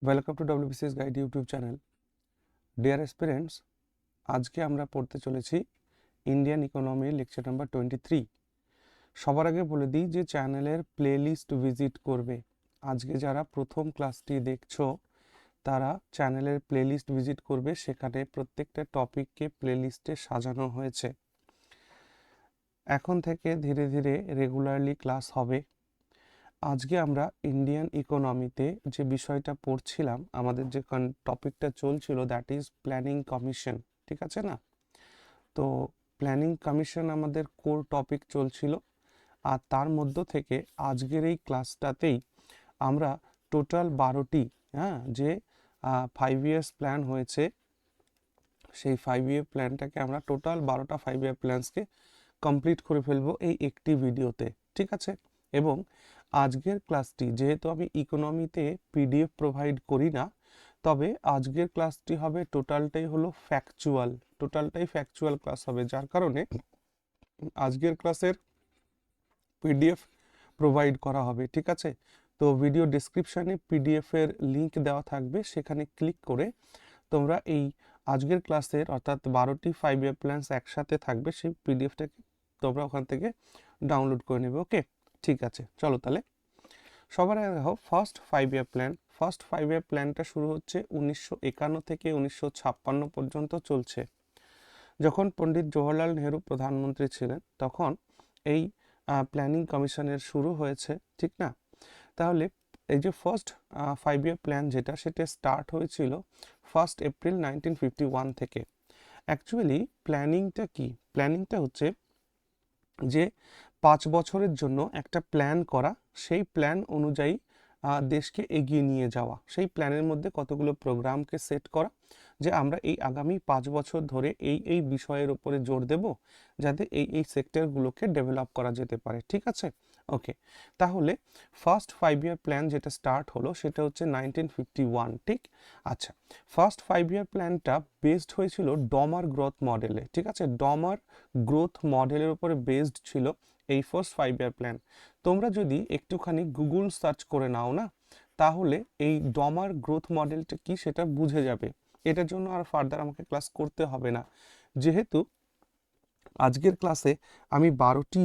Welcome to WBCS guide YouTube channel. Deer aspirants, আজকে আমরা পড়তে চলেছি ইন্ডিয়ান ইকোনমি লেকচার নাম্বার 23। সবার আগে বলে দিই যে চ্যানেলের প্লেলিস্ট ভিজিট করবে। আজকে যারা প্রথম ক্লাসটি দেখছো তারা চ্যানেলের প্লেলিস্ট ভিজিট করবে, সেখানে প্রত্যেকটা টপিককে প্লেলিস্টে সাজানো হয়েছে। এখন থেকে ধীরে ধীরে রেগুলারলি ক্লাস হবে। আজকে আমরা ইন্ডিয়ান ইকোনমিতে যে বিষয়টা পড়ছিলাম, আমাদের যে টপিকটা চলছিল দ্যাট ইজ প্ল্যানিং কমিশন, ঠিক আছে না? তো প্ল্যানিং কমিশন আমাদের কোর টপিক চলছিল, আর তার মধ্য থেকে আজকের এই ক্লাসটাতেই আমরা টোটাল 12টি যে 5 ইয়ার্স প্ল্যান হয়েছে, সেই 5 ইয়ার প্ল্যানটাকে আমরা টোটাল 12টা 5 ইয়ার প্ল্যানসকে কমপ্লিট করে ফেলবো এই একটি ভিডিওতে, ঠিক আছে? এবং আজকের ক্লাসটি, যেহেতু আমি ইকোনমিতে পিডিএফ প্রোভাইড করি না, তবে আজকের ক্লাসটি হবে টোটালটাই ফ্যাকচুয়াল ক্লাস হবে, যার কারণে আজকের ক্লাসের পিডিএফ প্রোভাইড করা হবে, ঠিক আছে? তো ভিডিও ডেসক্রিপশানে পিডিএফ এর লিঙ্ক দেওয়া থাকবে, সেখানে ক্লিক করে তোমরা এই আজকের ক্লাসের অর্থাৎ 12টি 5 ইয়ার প্ল্যানস একসাথে থাকবে, সেই পিডিএফটাকে তোমরা ওখান থেকে ডাউনলোড করে নেবে। ওকে, ঠিক আছে, চলো তাহলে সবার আগে দেখো ফার্স্ট 5 ইয়ার প্ল্যান। ফার্স্ট 5 ইয়ার প্ল্যানটা শুরু হচ্ছে 1951 থেকে 1956 পর্যন্ত চলছে। যখন পণ্ডিত জওহরলাল নেহরু প্রধানমন্ত্রী ছিলেন তখন এই প্ল্যানিং কমিশনের শুরু হয়েছে, ঠিক না? তাহলে এই যে ফার্স্ট 5 ইয়ার প্ল্যান সেটা স্টার্ট হয়েছিল 1 এপ্রিল 1951 থেকে। অ্যাকচুয়ালি প্ল্যানিংটা কি? প্ল্যানিংটা হচ্ছে যে 5 বছরের জন্য একটা প্ল্যান করা, সেই প্ল্যান অনুযায়ী দেশকে এগিয়ে নিয়ে যাওয়া, সেই প্ল্যানের মধ্যে কতগুলো প্রোগ্রামকে সেট করা, যে আমরা এই আগামী 5 বছর ধরে এই বিষয়ের উপরে জোর দেব যাতে এই সেক্টরগুলোকে ডেভেলপ করা যেতে পারে, ঠিক আছে? ওকে, তাহলে ফার্স্ট 5 ইয়ার প্ল্যান যেটা স্টার্ট হলো সেটা হচ্ছে 1951, ঠিক? আচ্ছা, ফার্স্ট 5 ইয়ার প্ল্যানটা বেসড হয়েছিল ডমার গ্রোথ মডেলে, ঠিক আছে? ডমার গ্রোথ মডেলের উপরে বেসড ছিল এই ফার্স্ট 5 ইয়ার প্ল্যান। তোমরা যদি একটুখানি গুগল সার্চ করে নাও না, তাহলে এই ডমার গ্রোথ মডেলটা কি সেটা বুঝে যাবে। এটার জন্য আর ফার্দার আমাকে ক্লাস করতে হবে না, যেহেতু আজকের ক্লাসে আমি 12টি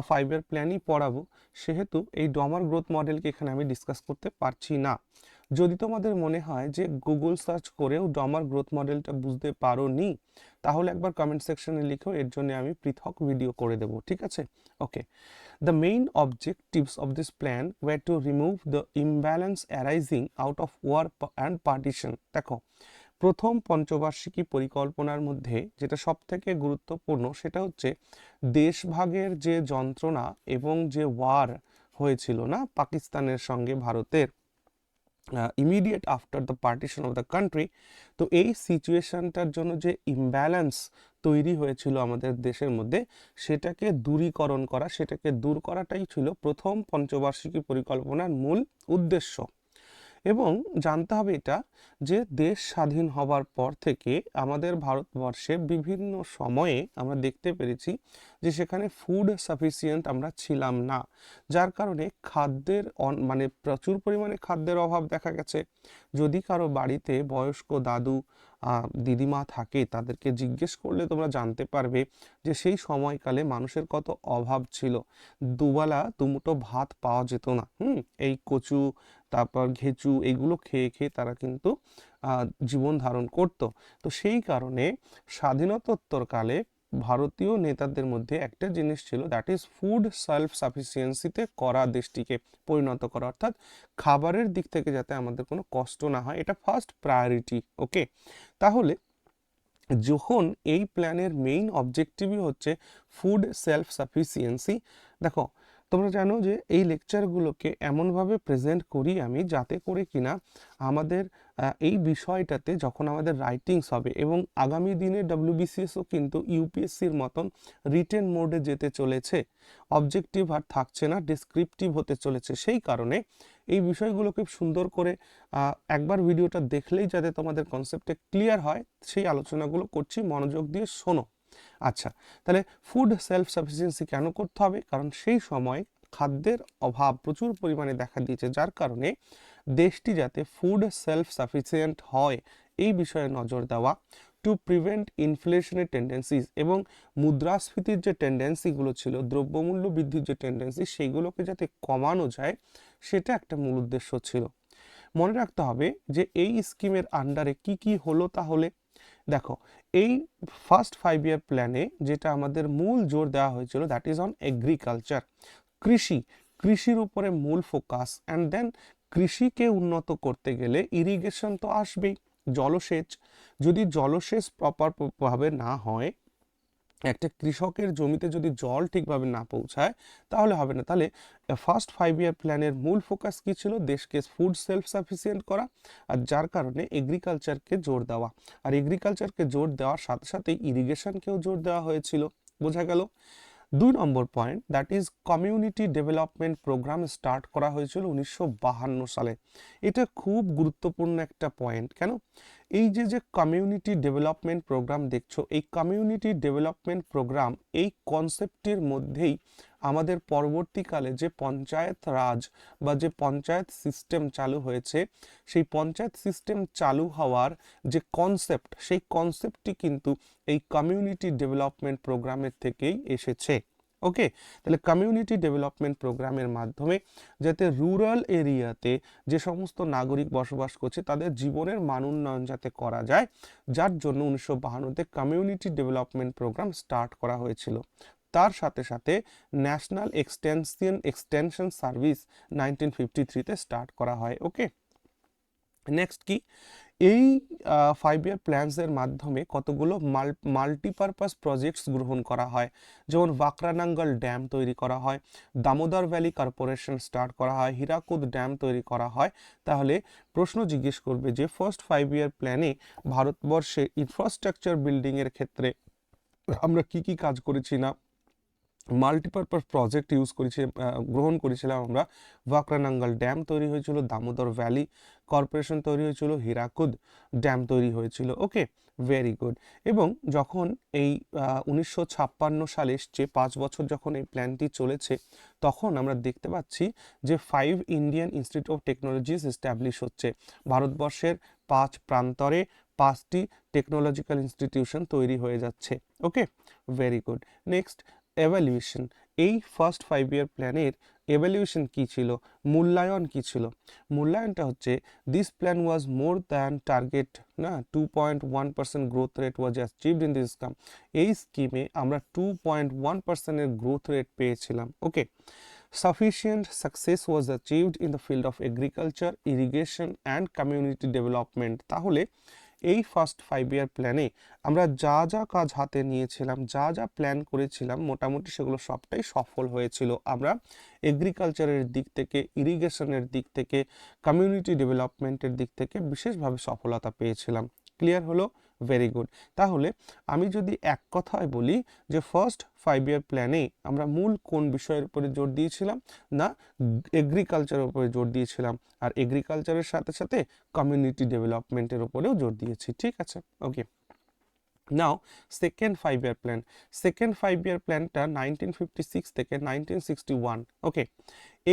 5 ইয়ার প্ল্যানই পড়াবো, সেহেতু এই ডমার গ্রোথ মডেলকে এখানে আমি ডিসকাস করতে পারছি না। যদি তোমাদের মনে হয় যে গুগল সার্চ করেও ডমার গ্রোথ মডেলটা বুঝতে পারোনি, তাহলে একবার কমেন্ট সেকশনে লিখো, এর জন্য আমি পৃথক ভিডিও করে দেবো, ঠিক আছে? ওকে, the main objectives of this plan were to remove the imbalance arising out of war and partition. দেখো, প্রথম পঞ্চবার্ষিকী পরিকল্পনার মধ্যে যেটা সব থেকে গুরুত্বপূর্ণ সেটা হচ্ছে দেশভাগের যে যন্ত্রণা এবং যে ওয়ার হয়েছিল না পাকিস্তানের সঙ্গে ভারতের immediate after the partition of the country. তো এই সিচুয়েশনটার জন্য যে ইমব্যালেন্স তৈরি হয়েছিল আমাদের দেশের মধ্যে, সেটাকে দূরীকরণ করা, সেটাকে দূর করাটাই ছিল প্রথম পঞ্চবার্ষিকী পরিকল্পনার মূল উদ্দেশ্য। এবং জানতে হবে এটা যে দেশ স্বাধীন হবার পর থেকে আমাদের ভারতবর্ষে বিভিন্ন সময়ে আমরা দেখতে পেরেছি যে সেখানে ফুড সাফিসিয়েন্ট আমরা ছিলাম না, যার কারণে খাদ্যের মানে প্রচুর পরিমাণে খাদ্যের অভাব দেখা গেছে। যদি কারো বাড়িতে বয়স্ক দাদু দিদিমা থাকে, তাদেরকে জিজ্ঞেস করলে তোমরা জানতে পারবে যে সেই সময়কালে মানুষের কত অভাব ছিল। দুবেলা দুমুঠো ভাত পাওয়া যেত না। এই কচু, তারপর ঘেঁচু, এইগুলো খেয়ে খেয়ে তারা কিন্তু জীবন ধারণ করত। তো সেই কারণে স্বাধীনতোত্তরকালে ভারতীয় নেতাদের মধ্যে একটা জিনিস ছিল, দ্যাট ইজ ফুড সেলফ সাফিসিয়েন্সিতে করা, দেশটিকে পরিণত করা, অর্থাৎ খাবারের দিক থেকে যাতে আমাদের কোনো কষ্ট না হয়, এটা ফার্স্ট প্রায়োরিটি। ওকে, তাহলে যখন এই প্ল্যানের মেইন অবজেক্টিভই হচ্ছে ফুড সেলফ সাফিসিয়েন্সি, দেখো তোমরা জানো যে এই লেকচারগুলোকে এমনভাবে প্রেজেন্ট করি আমি যাতে করে কিনা আমাদের এই বিষয়টাতে যখন আমাদের রাইটিংস হবে, এবং আগামী দিনে WBCSও কিন্তু ইউপিএসসির মতন রিটেন মোডে যেতে চলেছে, অবজেক্টিভ আর থাকছে না, ডেসক্রিপটিভ হতে চলেছে। সেই কারণে এই বিষয়গুলোকে সুন্দর করে একবার ভিডিওটা দেখলেই যাতে তোমাদের কনসেপ্টে ক্লিয়ার হয়, সেই আলোচনাগুলো করছি, মনোযোগ দিয়ে শোনো। আচ্ছা, তাহলে ফুড সেলফ সাফিসিয়েন্সি কেন করতে হবে? কারণ সেই সময় খাদ্যের অভাব প্রচুর পরিমাণে দেখা দিয়েছে, যার কারণে দেশটি যাতে ফুড সেলফ সাফিসিয়েন্ট হয় এই বিষয়ে নজর দেওয়া, টু প্রিভেন্ট ইনফ্লেশনের টেন্ডেন্সিস, এবং মুদ্রাস্ফীতির যে টেন্ডেন্সিগুলো ছিল, দ্রব্যমূল্য বৃদ্ধির যে টেন্ডেন্সি, সেইগুলোকে যাতে কমানো যায় সেটা একটা মূল উদ্দেশ্য ছিল। মনে রাখতে হবে যে এই স্কিমের আন্ডারে কি কি হলো তাহলে। দেখো, এই ফার্স্ট 5 ইয়ার প্ল্যানে যেটা আমাদের মূল জোর দেওয়া হয়েছিল, দ্যাট ইজ অন এগ্রিকালচার, কৃষির উপরে মূল ফোকাস। অ্যান্ড দেন কৃষিকে উন্নত করতে গেলে ইরিগেশন তো আসবেই, জলসেচ। যদি জলসেচ প্রপার ভাবে না হয়, একটা কৃষকের জমিতে যদি জল ঠিকভাবে না পৌঁছায় তাহলে হবে না। তাহলে ফার্স্ট 5 ইয়ার প্ল্যানের মূল ফোকাস কি ছিল? দেশকে ফুড সেলফ সাফিসিয়েন্ট করা, আর যার কারণে এগ্রিকালচারকে জোর দেওয়া। আর এগ্রিকালচারকে জোর দেওয়ার সাথে সাথে ইরিগেশনকেও জোর দেওয়া হয়েছিল। বোঝা গেল? 2 নম্বর point, that is community development program start করা হয়েছিল 1952 সালে। এটা খুব গুরুত্বপূর্ণ একটা পয়েন্ট। কেন? এই যে কমিউনিটি ডেভেলপমেন্ট প্রোগ্রাম দেখছো, এই কমিউনিটি ডেভেলপমেন্ট প্রোগ্রাম, এই কনসেপ্টের মধ্যেই আমাদের পরবর্তীকালে যে পঞ্চায়েত রাজ বা যে পঞ্চায়েত সিস্টেম চালু হয়েছে, সেই পঞ্চায়েত সিস্টেম চালু হওয়ার যে কনসেপ্ট, সেই কনসেপ্টটি কিন্তু এই কমিউনিটি ডেভেলপমেন্ট প্রোগ্রামের থেকেই এসেছে। ওকে, তাহলে কমিউনিটি ডেভেলপমেন্ট প্রোগ্রামের মাধ্যমে যাতে রুরাল এরিয়াতে যে সমস্ত নাগরিক বসবাস করছে তাদের জীবনের মান উন্নয়ন যাতে করা যায়, যার জন্য 1952-তে কমিউনিটি ডেভেলপমেন্ট প্রোগ্রাম স্টার্ট করা হয়েছিল। তার সাথে সাথে ন্যাশনাল এক্সটেনশন সার্ভিস 1953-তে স্টার্ট করা হয়। ওকে, নেক্সট কি? এই 5 ইয়ার প্ল্যানসের মাধ্যমে কতগুলো মাল্টিপারপাস প্রজেক্টস গ্রহণ করা হয়, যেমন বাকরানাঙ্গল ড্যাম তৈরি করা হয়, দামোদর ভ্যালি কর্পোরেশন স্টার্ট করা হয়, হীরাকুদ ড্যাম তৈরি করা হয়। তাহলে প্রশ্ন জিজ্ঞেস করবে যে ফার্স্ট 5 ইয়ার প্ল্যানে ভারতবর্ষে ইনফ্রাস্ট্রাকচার বিল্ডিংয়ের ক্ষেত্রে আমরা কি কি কাজ করেছি না মাল্টিপারপাস প্রজেক্ট গ্রহণ করেছিলাম আমরা। বাকরানাঙ্গল ড্যাম তৈরি হয়েছিল, দামোদর ভ্যালি কর্পোরেশন তৈরি হয়েছিল, হীরাকুদ ড্যাম তৈরি হয়েছিল। ওকে, ভেরি গুড। এবং যখন এই 1956 সালে যে 5 বছর যখন এই প্ল্যানটি চলেছে, তখন আমরা দেখতে পাচ্ছি যে 5 Indian institute of technologies establish হচ্ছে। ভারতবর্ষের 5 প্রান্তরে 5টি টেকনোলজিক্যাল ইনস্টিটিউশন তৈরি হয়ে যাচ্ছে। ওকে, ভেরি গুড। Next, evaluation. এই ফার্স্ট 5 ইয়ার প্ল্যানের এভ্যালুয়েশন কি ছিল, মূল্যায়ন কি ছিল? মূল্যায়নটা হচ্ছে, this plan was more than target, না 2.1% growth rate was achieved in this scheme. এই স্কিমে আমরা 2.1%-এর গ্রোথ রেট পেয়েছিলাম। ওকে, sufficient success was achieved in the field of agriculture, irrigation and community development। তাহলে এই ফার্স্ট 5 ইয়ার প্ল্যানে আমরা যা যা কাজ হাতে নিয়েছিলাম, যা যা প্ল্যান করেছিলাম, মোটামুটি সেগুলো সবটাই সফল হয়েছিল। আমরা এগ্রিকালচারের দিক থেকে, ইরিগেশনের দিক থেকে, কমিউনিটি ডেভেলপমেন্টের দিক থেকে বিশেষভাবে সফলতা পেয়েছিলাম। ক্লিয়ার হলো? Very good. তাহলে আমি যদি এক কথায় বলি যে ফার্স্ট 5 ইয়ার প্ল্যানে আমরা মূল কোন বিষয়ের উপরে জোর দিয়েছিলাম, না এগ্রিকালচারের উপরে জোর দিয়েছিলাম, আর এগ্রিকালচারের সাথে সাথে কমিউনিটি ডেভেলপমেন্টের উপরেও জোর দিয়েছি। ঠিক আছে, ওকে। নাও সেকেন্ড 5 ইয়ার প্ল্যান। সেকেন্ড 5 ইয়ার প্ল্যানটা 1956 থেকে 1961। ওকে,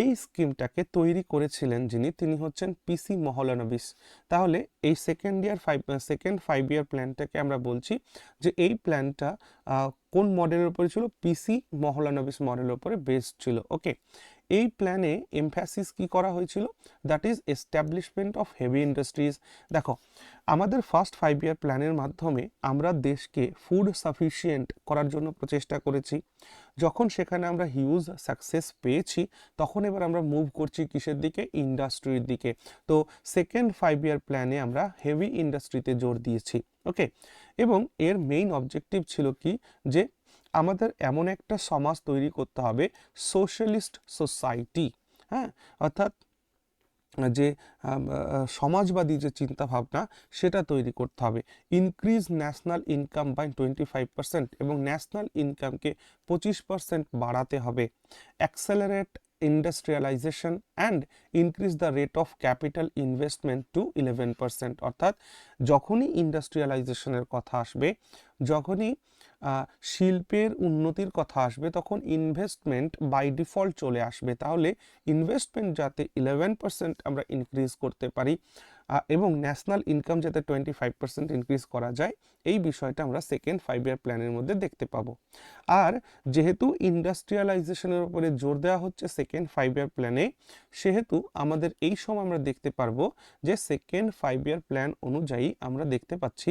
এই স্কিমটাকে তৈরি করেছিলেন যিনি, তিনি হচ্ছেন পিসি মহলানবিস। তাহলে এই সেকেন্ড 5 ইয়ার প্ল্যানটাকে আমরা বলছি যে এই প্ল্যানটা কোন মডেলের উপরে ছিল? পিসি মহলানবিস মডেলের উপরে বেসড ছিল। ওকে, এই প্ল্যানে এমফ্যাসিস কি করা হয়েছিল? That is establishment of heavy industries. দেখো, আমাদের ফার্স্ট 5 ইয়ার প্ল্যানের মাধ্যমে আমরা দেশকে ফুড সাফিসিয়েন্ট করার জন্য প্রচেষ্টা করেছি। যখন সেখানে আমরা হিউজ সাকসেস পেয়েছি, তখন এবার আমরা মুভ করছি কিসের দিকে? ইন্ডাস্ট্রির দিকে। তো সেকেন্ড 5 ইয়ার প্ল্যানে আমরা হেভি ইন্ডাস্ট্রিতে জোর দিয়েছি। ওকে, এবং এর মেইন অবজেক্টিভ ছিল কি, যে আমাদের এমন একটা সমাজ তৈরি করতে হবে, সোশ্যালিস্ট সোসাইটি, হ্যাঁ, অর্থাৎ যে সমাজবাদী যে চিন্তা ভাবনা সেটা তৈরি করতে হবে। ইনক্রিজ ন্যাশনাল ইনকাম বাই 25% এবং ন্যাশনাল ইনকামকে 25% বাড়াতে হবে। Accelerate industrialisation and increase the rate of capital investment to 11%। অর্থাৎ যখনই ইন্ডাস্ট্রিয়ালাইজেশনের কথা আসবে, যখনই শিল্পের উন্নতির কথা আসবে তখন ইনভেস্টমেন্ট বাই ডিফল্ট চলে আসবে। তাহলে ইনভেস্টমেন্ট যাতে 11% আমরা ইনক্রিজ করতে পারি এবং ন্যাশনাল ইনকাম যাতে 25% ইনক্রিজ করা যায়, এই বিষয়টা আমরা সেকেন্ড 5 ইয়ার প্ল্যানের মধ্যে দেখতে পাবো। আর যেহেতু ইন্ডাস্ট্রিয়ালাইজেশনের উপরে জোর দেওয়া হচ্ছে সেকেন্ড 5 ইয়ার প্ল্যানে, সেহেতু আমাদের এই সময় আমরা দেখতে পারবো যে সেকেন্ড 5 ইয়ার প্ল্যান অনুযায়ী আমরা দেখতে পাচ্ছি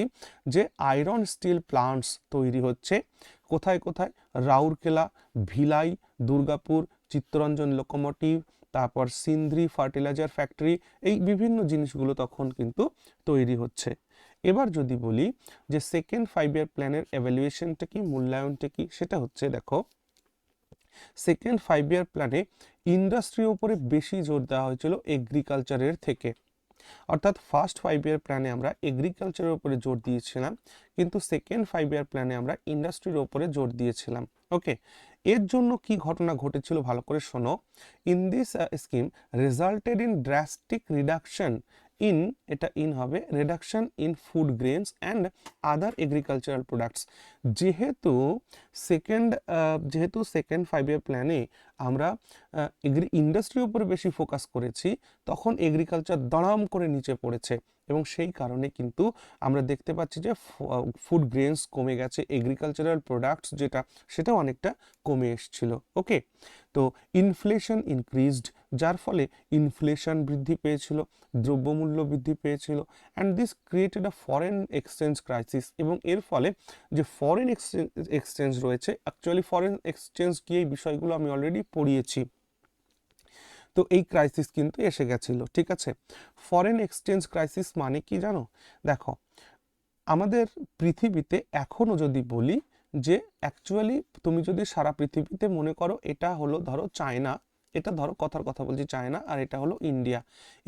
যে আয়রন স্টিল প্লান্টস তৈরি হচ্ছে কোথায় কোথায়, রাউরকেলা, ভিলাই, দুর্গাপুর, চিত্তরঞ্জন লোকোমোটিভ, তারপর সিন্ধ্রি ফার্টিলাইজার ফ্যাক্টরি, এই বিভিন্ন জিনিসগুলো তখন কিন্তু তৈরি হচ্ছে। এবার যদি বলি যে সেকেন্ড 5 ইয়ার প্ল্যানের এভ্যালুয়েশনটা কি, মূল্যায়নটা কি, সেটা হচ্ছে দেখো সেকেন্ড 5 ইয়ার প্ল্যানে ইন্ডাস্ট্রির উপরে বেশি জোর দেওয়া হয়েছিল এগ্রিকালচারের থেকে। অর্থাৎ ফার্স্ট 5 ইয়ার প্ল্যানে আমরা এগ্রিকালচারের উপরে জোর দিয়েছিলাম, কিন্তু সেকেন্ড 5 ইয়ার প্ল্যানে আমরা ইন্ডাস্ট্রির উপরে জোর দিয়েছিলাম। ওকে, এর জন্য কি ঘটনা ঘটেছিল ভালো করে শোনো। In this scheme resulted in drastic reduction in, এটা ইন হবে, reduction in food grains and other agricultural products. যেহেতু সেকেন্ড 5 ইয়ার প্ল্যানে আমরা ইন্ডাস্ট্রির উপরে বেশি ফোকাস করেছি, তখন এগ্রিকালচার দাঁড়াম করে নিচে পড়েছে এবং সেই কারণে কিন্তু আমরা দেখতে পাচ্ছি যে ফুড গ্রেনস কমে গেছে, এগ্রিকালচারাল প্রোডাক্টস যেটা সেটাও অনেকটা কমে এসেছিল। ওকে, তো ইনফ্লেশন ইনক্রিজড, যার ফলে ইনফ্লেশন বৃদ্ধি পেয়েছিল, দ্রব্যমূল্য বৃদ্ধি পেয়েছিল, and this created a foreign exchange crisis. এবং এর ফলে যে ফরেন এক্সচেঞ্জ রয়েছে, অ্যাকচুয়ালি ফরেন এক্সচেঞ্জ কি এই বিষয়গুলো আমি অলরেডি পড়িয়েছি, তো এই ক্রাইসিস কিন্তু এসে গেছিল। ঠিক আছে, ফরেন এক্সচেঞ্জ ক্রাইসিস মানে কি জানো? দেখো আমাদের পৃথিবীতে এখনো যদি বলি যে অ্যাকচুয়ালি তুমি যদি সারা পৃথিবীতে মনে করো এটা হলো ধরো চায়না, এটা ধরো কথার কথা বলছি চায়না, আর এটা হলো ইন্ডিয়া।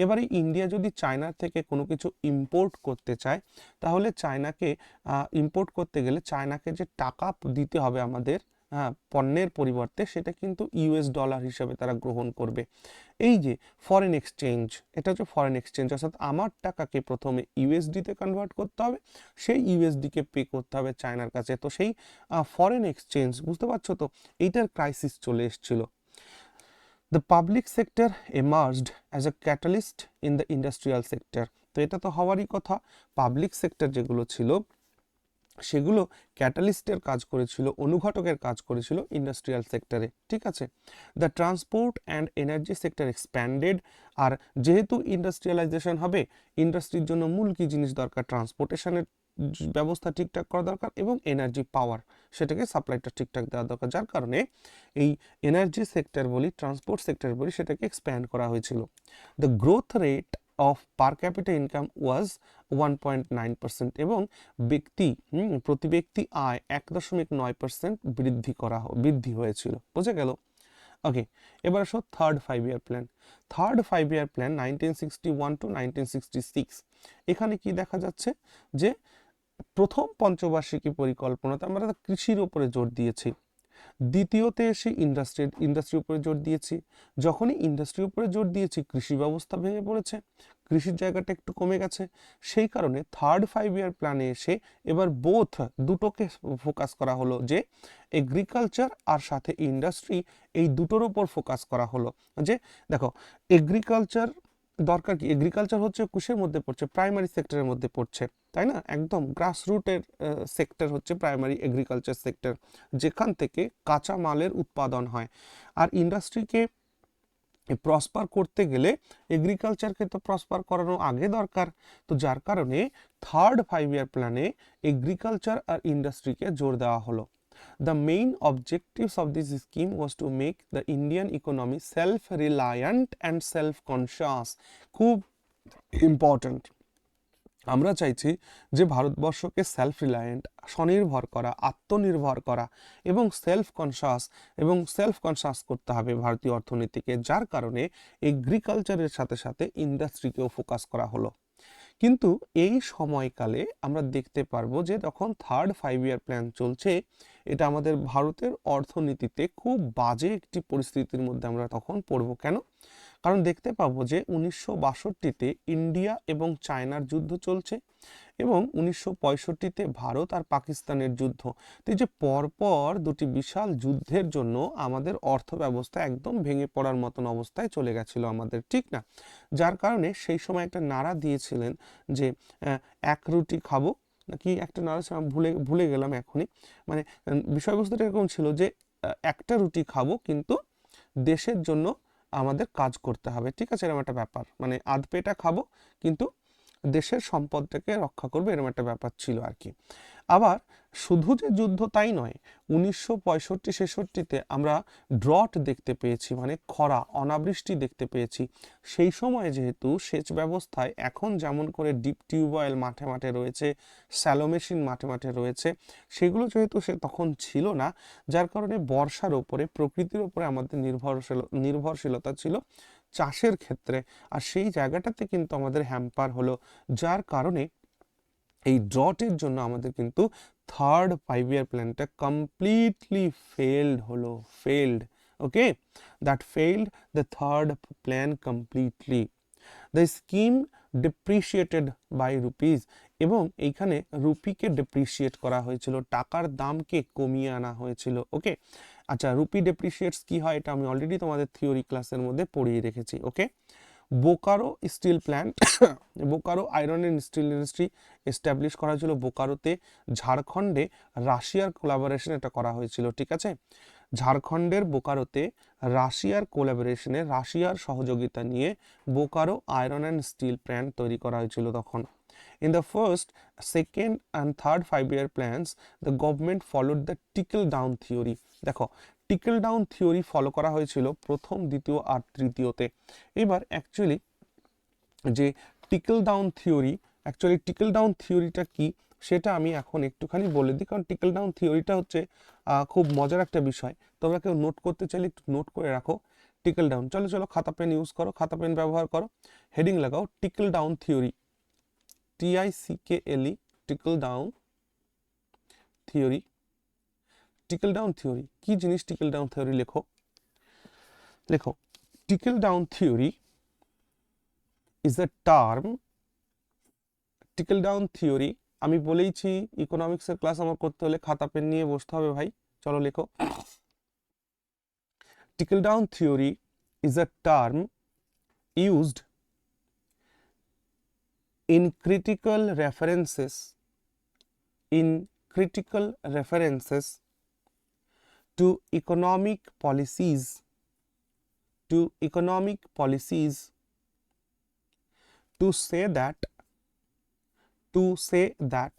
এবারে ইন্ডিয়া যদি চায়নার থেকে কোনো কিছু ইম্পোর্ট করতে চায়, তাহলে চায়নাকে ইম্পোর্ট করতে গেলে চায়নাকে যে টাকা দিতে হবে আমাদের পণ্যের পরিবর্তে, সেটা কিন্তু ইউএস ডলার হিসাবে তারা গ্রহণ করবে। এই যে ফরেন এক্সচেঞ্জ, এটা হচ্ছে ফরেন এক্সচেঞ্জ, অর্থাৎ আমার টাকাকে প্রথমে ইউএসডিতে কনভার্ট করতে হবে, সেই ইউএসডিকে পে করতে হবে চায়নার কাছে। তো সেই ফরেন এক্সচেঞ্জ, বুঝতে পারছো তো, এইটার ক্রাইসিস চলে এসেছিল। The public sector emerged as a catalyst in the industrial sector. তো এটা তো হওয়ারই কথা, পাবলিক সেক্টর যেগুলো ছিল সেগুলো ক্যাটালিস্টের কাজ করেছিল, অনুঘটকের কাজ করেছিল ইন্ডাস্ট্রিয়াল সেক্টরে। ঠিক আছে, the transport and energy sector expanded. আর যেহেতু ইন্ডাস্ট্রিয়ালাইজেশন হবে, ইন্ডাস্ট্রির জন্য মূল কি জিনিস দরকার? ট্রান্সপোর্টেশনের ব্যবস্থা ঠিকঠাক করা দরকার এবং এনার্জি পাওয়ার, সেটাকে সাপ্লাইটা ঠিকঠাক দেওয়া দরকার। যার কারণে এই এনার্জি সেক্টর বলি, ট্রান্সপোর্ট সেক্টর বলি, সেটাকে এক্সপ্যান্ড করা হয়েছিল। The growth rate of per capita income was 1.9%, এবং প্রতি ব্যক্তি আয় 1.9% বৃদ্ধি হয়েছিল। বুঝে গেল? ওকে, এবার আসো third 5 year plan. Third 5 year plan 1961 to 1966। এখানে কি দেখা যাচ্ছে যে প্রথম পঞ্চবার্ষিকী পরিকল্পনাতে আমরা কৃষির উপরে জোর দিয়েছি, দ্বিতীয়তে এসে ইন্ডাস্ট্রির উপরে জোর দিয়েছি। যখনই ইন্ডাস্ট্রির উপরে জোর দিয়েছি, কৃষি ব্যবস্থা ভেঙে পড়েছে, কৃষির জায়গাটা একটু কমে গেছে। সেই কারণে থার্ড 5 ইয়ার প্ল্যানে এসে এবার দুটোকে ফোকাস করা হলো, যে এগ্রিকালচার আর সাথে ইন্ডাস্ট্রি, এই দুটোর উপর ফোকাস করা হলো। যে দেখো এগ্রিকালচার দরকার কি? এগ্রিকালচার হচ্ছে কিসের মধ্যে পড়ছে? প্রাইমারি সেক্টরের মধ্যে পড়ছে, তাই না? একদম গ্রাসরুটের সেক্টর হচ্ছে প্রাইমারি এগ্রিকালচার সেক্টর, যেখান থেকে কাঁচা মালের উৎপাদন হয়। আর ইন্ডাস্ট্রিকে প্রসপার করতে গেলে এগ্রিকালচারকে তো প্রসপার করানো আগে দরকার। তো যার কারণে থার্ড 5 ইয়ার প্ল্যানে এগ্রিকালচার আর ইন্ডাস্ট্রিকে জোর দেওয়া হলো। The main objectives of this scheme was to make the Indian economy self-reliant and self-conscious. খুব ইম্পর্ট্যান্ট। আমরা চাইছি যে ভারতবর্ষকে সেলফ রিলায়েন্ট, স্বনির্ভর করা, আত্মনির্ভর করা এবং সেলফ কনশাস করতে হবে ভারতীয় অর্থনীতিকে। যার কারণে এগ্রিকালচারের সাথে সাথে ইন্ডাস্ট্রিকেও ফোকাস করা হলো। কিন্তু এই সময়কালে আমরা দেখতে পারবো যে যখন থার্ড 5 ইয়ার প্ল্যান চলছে, এটা আমাদের ভারতের অর্থনীতিতে খুব বাজে একটি পরিস্থিতির মধ্যে আমরা তখন পড়বো। কেন? কারণ দেখতে পাবো যে 1962-তে ইন্ডিয়া এবং চায়নার যুদ্ধ চলছে এবং 1965-তে ভারত আর পাকিস্তানের যুদ্ধ। তো এই যে পরপর দুটি বিশাল যুদ্ধের জন্য আমাদের অর্থ ব্যবস্থা একদম ভেঙে পড়ার মতন অবস্থায় চলে গেছিল আমাদের, ঠিক না? যার কারণে সেই সময় একটা নারা দিয়েছিলেন যে এক রুটি খাবো, নাকি একটা নারা ছিল, আমি ভুলে গেলাম এখনই। মানে বিষয়বস্তুটা এরকম ছিল যে একটা রুটি খাবো কিন্তু দেশের জন্য আমাদের কাজ করতে হবে, ঠিক আছে? এরকম একটা ব্যাপার, মানে আধ পেটা খাবো কিন্তু দেশের সম্পদটাকে রক্ষা করবে, এরকম একটা ব্যাপার ছিল আর কি। আবার শুধু যে যুদ্ধ তাই নয়, 1965-66-তে আমরা ড্রট দেখতে পেয়েছি, মানে খরা, অনাবৃষ্টি দেখতে পেয়েছি। সেই সময় যেহেতু সেচ ব্যবস্থায় এখন যেমন করে ডিপ টিউবওয়েল মাঠে মাঠে রয়েছে, স্যালো মেশিন মাঠে মাঠে রয়েছে, সেগুলো যেহেতু সে তখন ছিল না, যার কারণে বর্ষার ওপরে, প্রকৃতির ওপরে আমাদের নির্ভরশীলতা ছিল চাষের ক্ষেত্রে। আর সেই জায়গাটাতে কিন্তু আমাদের হ্যাম্পার হলো, যার কারণে এই ড্রটের জন্য আমাদের কিন্তু থার্ড 5-year প্ল্যানটা completely failed. Okay, that failed the third plan completely. The scheme depreciated by rupees, এবং এইখানে রুপিকে ডিপ্রিসিয়েট করা হয়েছিল, টাকার দামকে কমিয়ে আনা হয়েছিল। ওকে, আচ্ছা, রুপি ডিপ্রিসিয়েটস কি হয় এটা আমি অলরেডি তোমাদের থিওরি ক্লাসের মধ্যে পড়িয়ে রেখেছি। Okay, Bokaro steel plant, Bokaro iron and steel industry establish করা হয়েছিল বোকারোতে, ঝাড়খণ্ডে রাশিয়ার কোলাবোরেশন এটা করা হয়েছিল, ঠিক আছে? ঝাড়খণ্ডের বোকারোতে রাশিয়ার কোলাবোরেশনে, রাশিয়ার সহযোগিতা নিয়ে Bokaro iron and steel plant তৈরি করা হয়েছিল তখন। In the first, second and third 5-year plans, the government followed the trickle down theory. দেখো, trickle down theory ফলো করা হয়েছিল প্রথম, দ্বিতীয় আর তৃতীয়তে। এবার অ্যাকচুয়ালি যে trickle down থিওরিটা কি সেটা আমি এখন একটুখানি বলে দিই, কারণ trickle down থিওরিটা হচ্ছে খুব মজার একটা বিষয়। তোমরা কেউ নোট করতে চাইলে একটু নোট করে রাখো। trickle down, চলো খাতা পেন ইউজ করো, খাতা পেন ব্যবহার করো, হেডিং লাগাও trickle down theory, TICKLE, trickle down theory। trickle down theory কি জিনিস? trickle down theory লেখো। trickle down theory is a term, trickle down theory, আমি বলেইছি ইকোনমিক্সের ক্লাস আমার করতে হলে খাতা পেন নিয়ে বসতে হবে ভাই। চলো লেখো, trickle down theory is a term used in critical references to economic policies to say that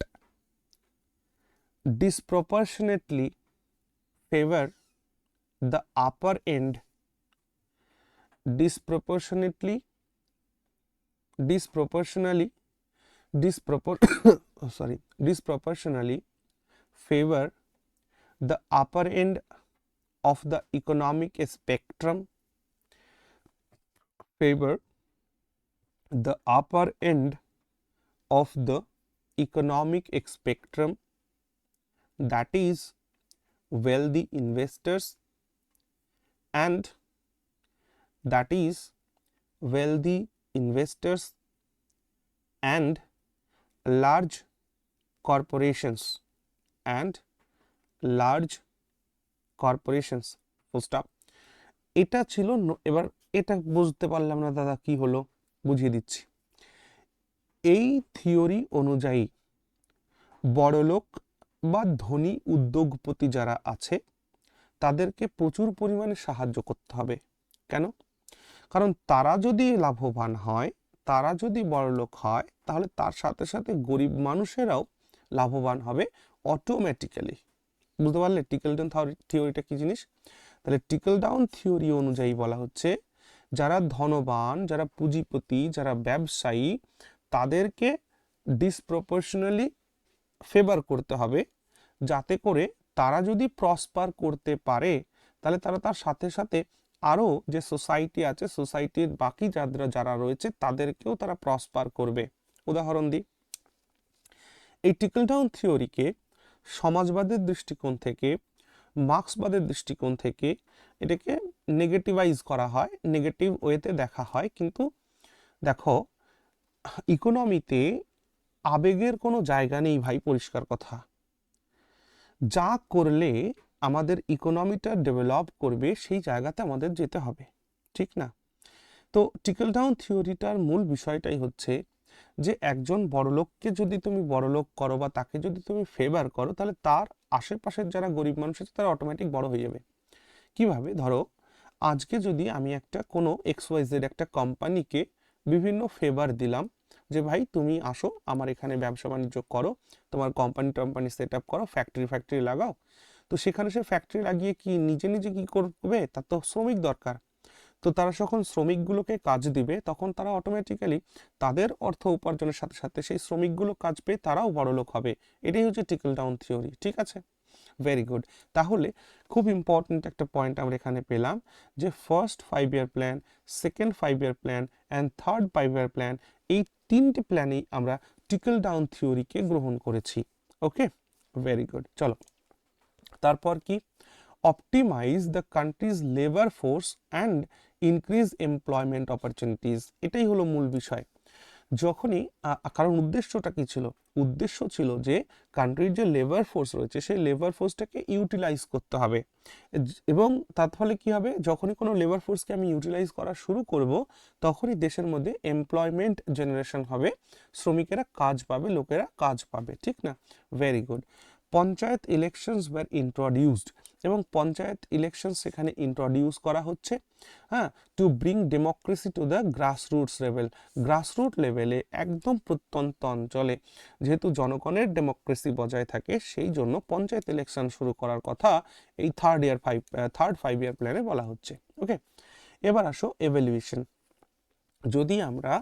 disproportionately favor the upper end, disproportionally favor the upper end of the economic spectrum, that is wealthy investors and large corporations full stop। এটা ছিল এবার এটা বুঝতে পারলাম না দাদা কি হলো, বুঝিয়ে দিচ্ছি। এই থিওরি অনুযায়ী বড়লোক বা ধনী উদ্যোগপতি যারা আছে তাদেরকে প্রচুর পরিমাণে সাহায্য করতে হবে। কেন? কারণ তারা যদি লাভবান হয়, তারা যদি বড়লোক হয়, তাহলে তার সাথে সাথে গরিব মানুষেরাও লাভবান হবে অটোমেটিক্যালি। বুঝতে পারলে trickle down থিওরিটা কি জিনিস? তাহলে trickle down থিওরি অনুযায়ী বলা হচ্ছে যারা ধনবান, যারা পুঁজিপতি, যারা ব্যবসায়ী, তাদেরকে ডিসপ্রপোর্শনালি ফেভার করতে হবে, যাতে করে তারা যদি প্রসপার করতে পারে তাহলে তারা তার সাথে সাথে আরও যে সোসাইটি আছে, সোসাইটির বাকি যারা রয়েছে তাদেরকেও তারা প্রসপার করবে। উদাহরণ দিই, এই trickle down থিওরিকে সমাজবাদের দৃষ্টিকোণ থেকে মার্ক্সবাদের দৃষ্টিকোণ থেকে এটাকে নেগেটিভাইজ করা হয়, নেগেটিভ ওয়েতে দেখা হয়। কিন্তু দেখো, ইকোনমিতে আবেগের কোনো জায়গা নেই ভাই, পরিষ্কার কথা। যা করলে আমাদের ইকোনমিটা ডেভেলপ করবে সেই জায়গাতে আমাদের যেতে হবে, ঠিক না? তো ট্রিকল ডাউন থিওরিটার মূল বিষয়টাই হচ্ছে যে একজন বড়লোককে যদি তুমি বড়লোক করো বা তাকে যদি তুমি ফেভার করো, তাহলে তার আশেপাশের যারা গরিব মানুষ আছে তারা অটোমেটিক বড় হয়ে যাবে। কিভাবে? ধরো আজকে যদি আমি একটা কোনো XYZ একটা কোম্পানিকে বিভিন্ন ফেভার দিলাম যে ভাই তুমি আসো আমার এখানে ব্যবসা বাণিজ্য করো, তোমার কোম্পানি সেট আপ করো, ফ্যাক্টরি লাগাও। তো সেখানে সে ফ্যাক্টরি লাগিয়ে কি নিজে নিজে কি করবে? তার তো শ্রমিক দরকার। তো তারা যখন শ্রমিকগুলোকে কাজ দিবে তখন তারা অটোমেটিক্যালি তাদের অর্থ উপার্জনের সাথে সাথে সেই শ্রমিকগুলো কাজ পেয়ে তারাও বড়লোক হবে। এটাই হচ্ছে ট্রিকল ডাউন থিওরি, ঠিক আছে? Very good. তাহলে খুব ইম্পর্টেন্ট একটা পয়েন্ট আমরা এখানে পেলাম যে first 5 year plan, second 5 year plan and third 5 year plan, এই তিনটি প্ল্যানেই আমরা ট্রিকল ডাউন থিওরিকে গ্রহণ করেছি। Okay, very good. চলো তারপর কি? Optimise the country's labour force and increase employment opportunities, এটাই হলো মূল বিষয়। যখনই কারণ উদ্দেশ্যটা কি ছিল? উদ্দেশ্য ছিল যে কান্ট্রির যে লেবার ফোর্স রয়েছে সেই লেবার ফোর্সটাকে ইউটিলাইজ করতে হবে, এবং তার ফলে কি হবে? যখনই কোনো লেবার ফোর্সকে আমি ইউটিলাইজ করা শুরু করব তখনই দেশের মধ্যে এমপ্লয়মেন্ট জেনারেশন হবে, শ্রমিকেরা কাজ পাবে, লোকেরা কাজ পাবে, ঠিক না? Very good. Panchayat elections were introduced, এবং পঞ্চায়েত ইলেকশন সেখানে ইন্ট্রোডিউস করা হচ্ছে, হ্যাঁ, to bring democracy to the grassroots level. Grassroot লেভেলে একদম প্রত্যন্ত অঞ্চলে যেহেতু জনগণের ডেমোক্রেসি বজায় থাকে, সেই জন্য পঞ্চায়েত ইলেকশন শুরু করার কথা এই থার্ড 5 ইয়ার প্ল্যানে বলা হচ্ছে। ওকে, এবার আসো এভ্যালুয়েশন। যদি আমরা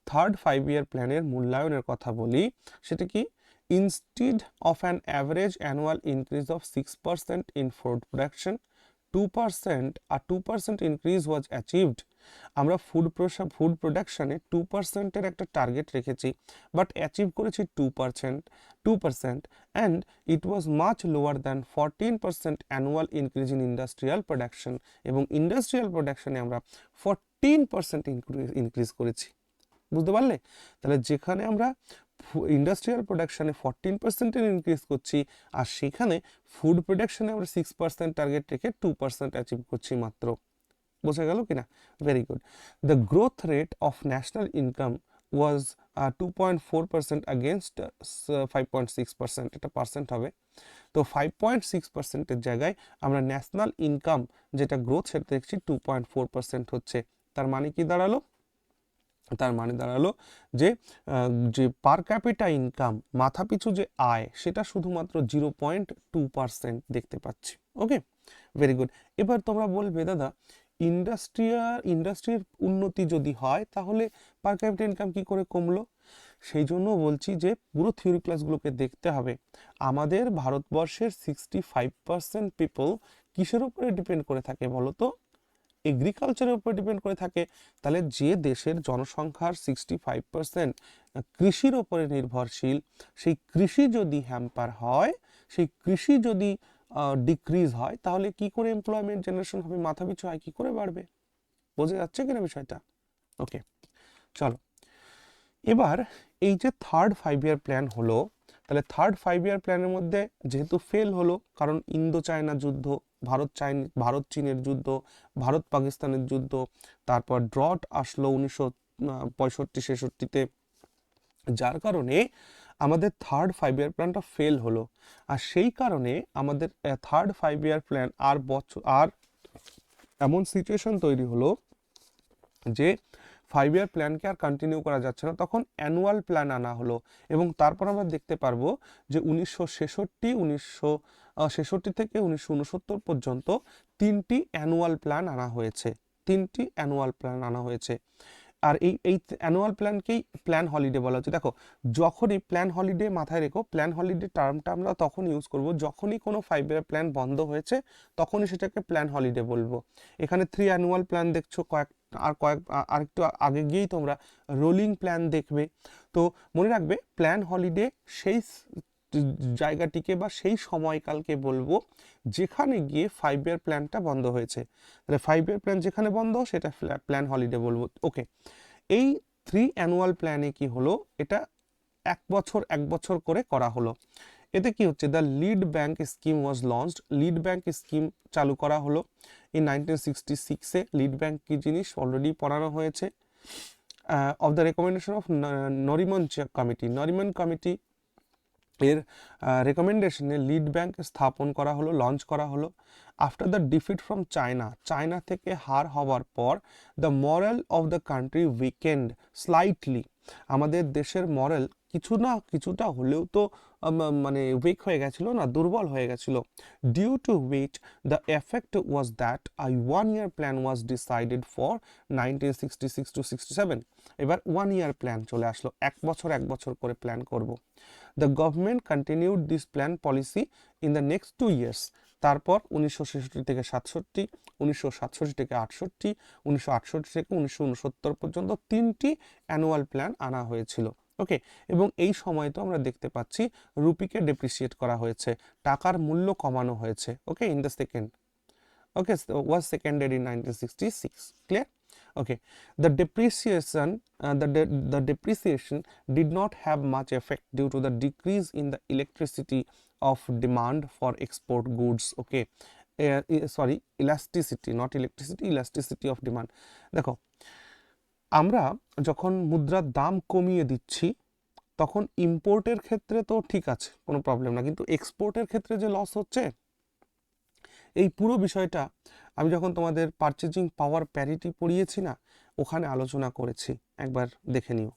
থার্ড 5 ইয়ার প্ল্যানের মূল্যায়নের কথা বলি, সেটা কি? Instead of an average annual increase of 6% in food production, 2% increase was achieved. আমরা ফুড প্রোডাকশনে 2%-এর একটা টার্গেট রেখেছি, বাট অ্যাচিভ করেছি 2%, and it was much lower than 14% annual increase in industrial production, এবং ইন্ডাস্ট্রিয়াল প্রোডাকশনে আমরা 14% ইনক্রিজ করেছি। বুঝতে পারলে? তাহলে যেখানে আমরা ইন্ডাস্ট্রিয়াল প্রোডাকশনে 14% ইনক্রিজ করছি, আর সেখানে ফুড প্রোডাকশনে আমরা 6% টার্গেট রেখে 2% অ্যাচিভ করছি মাত্র। বোঝা গেল কিনা? Very good. The growth rate of national income was 2.4% against 5.6%, এটা পার্সেন্ট হবে। তো 5.6%-এর জায়গায় আমরা ন্যাশনাল ইনকাম যেটা গ্রোথ সেটা দেখছি 2.4% হচ্ছে। তার মানে কি দাঁড়ালো? তার মানে দাঁড়ালো যে যে পার ক্যাপিটা ইনকাম, মাথাপিছু যে আয়, সেটা শুধুমাত্র 0.2% দেখতে পাচ্ছি। ওকে, ভেরি গুড। এবার তোমরা বলবে দাদা ইন্ডাস্ট্রির উন্নতি যদি হয় তাহলে পার ক্যাপিটা ইনকাম কি করে কমলো? সেই জন্য বলছি যে পুরো থিওরি ক্লাসগুলোকে দেখতে হবে। আমাদের ভারতবর্ষের 65% পিপল কিসের উপরে ডিপেন্ড করে থাকে বলো তো? এগ্রিকালচারের উপর ডিপেন্ড করে থাকে। তাহলে যে দেশের জনসংখ্যার 65% কৃষির ওপরে নির্ভরশীল, সেই কৃষি যদি হ্যাম্পার হয়, সেই কৃষি যদি ডিক্রিজ হয়, তাহলে কি করে এমপ্লয়মেন্ট জেনারেশন হবে? মাথাপিছু আয় কি করে বাড়বে? বোঝা যাচ্ছে কিনা বিষয়টা? ওকে, চলো এবার এই যে থার্ড 5 ইয়ার প্ল্যান হলো, তাহলে থার্ড 5 ইয়ার প্ল্যানের মধ্যে যেহেতু ফেল হলো, কারণ ইন্দো চায়না যুদ্ধ, ভারত চীনের যুদ্ধ, ভারত পাকিস্তানের যুদ্ধ, তারপর ড্রট আসলো 1965-66-তে, যার কারণে আমাদের থার্ড 5 ইয়ার প্ল্যানটা ফেল হলো। আর সেই কারণে আমাদের থার্ড 5 ইয়ার প্ল্যান আর এমন সিচুয়েশন তৈরি হলো যে 5 ইয়ার প্ল্যানকে আর কন্টিনিউ করা যাচ্ছে না, তখন অ্যানুয়াল প্ল্যান আনা হলো। এবং তারপর আমরা দেখতে পারবো যে 1966 থেকে 1969 পর্যন্ত তিনটি অ্যানুয়াল প্ল্যান আনা হয়েছে। আর এই অ্যানুয়াল প্ল্যানকেই প্ল্যান হলিডে বলা হচ্ছে। দেখো, যখনই প্ল্যান হলিডে মাথায় রেখো, প্ল্যান হলিডে টার্মটা আমরা তখন ইউজ করব যখনই কোনো 5 ইয়ার প্ল্যান বন্ধ হয়েছে, তখনই সেটাকে প্ল্যান হলিডে বলবো। এখানে 3 অ্যানুয়াল প্ল্যান দেখছো, আরেকটু আগে গিয়েই তোমরা রোলিং প্ল্যান দেখবে। তো মনে রাখবে প্ল্যান হলিডে সেই জায়গাটিকে বা সেই সময়কালকে বলবো যেখানে গিয়ে 5 ইয়ার প্ল্যানটা বন্ধ হয়েছে। তাহলে 5 ইয়ার প্ল্যান যেখানে বন্ধ সেটা প্ল্যান হলিডে বলবো। ওকে, এই 3 অ্যানুয়াল প্ল্যানে কি হলো, এটা এক বছর করে করা হলো। এতে কি হচ্ছে, the lead bank scheme was launched, lead bank scheme চালু করা হলো ইন 1966-এ। লিড ব্যাংক কি জিনিস অলরেডি পড়ানো হয়েছে। Of the recommendation of Nariman committee, Nariman committee এর রেকমেন্ডেশনে লিড ব্যাংক স্থাপন করা হলো, লঞ্চ করা হলো। After the defeat from China, China থেকে হার হওয়ার পর the moral of the country weekend slightly, আমাদের দেশের মরাল কিছুটা হলেও তো মানে উইক হয়ে গেছিল না, দুর্বল হয়ে গেছিল। Due to which the effect was that I 1 year plan was decided for 1966-67। এবার 1 ইয়ার প্ল্যান চলে আসলো, এক বছর করে প্ল্যান করব। The government continued this plan policy in the next 2 years. তারপর 1966 থেকে 67, 1967 থেকে 68, 1968 থেকে 1969 পর্যন্ত 3টি অ্যানুয়াল প্ল্যান আনা হয়েছিল। ওকে, এবং এই সময় তো আমরা দেখতে পাচ্ছি রুপিকে ডেপ্রিসিয়েট করা হয়েছে, টাকার মূল্য কমানো হয়েছে। Okay, in the second, okay, so was seconded in 1966. Clear? Okay, the depreciation did not have much effect due to the decrease in the electricity of demand for export goods. Okay, sorry, elasticity, not electricity, elasticity of demand. দেখো, আমরা যখন মুদ্রার দাম কমিয়ে দিচ্ছি তখন ইম্পোর্টের ক্ষেত্রে তো ঠিক আছে, কোনো প্রবলেম না, কিন্তু এক্সপোর্টের ক্ষেত্রে যে লস হচ্ছে, এই পুরো বিষয়টা আমি যখন তোমাদের পারচেজিং পাওয়ার প্যারিটি পড়িয়েছি না, ওখানে আলোচনা করেছি, একবার দেখে নিও।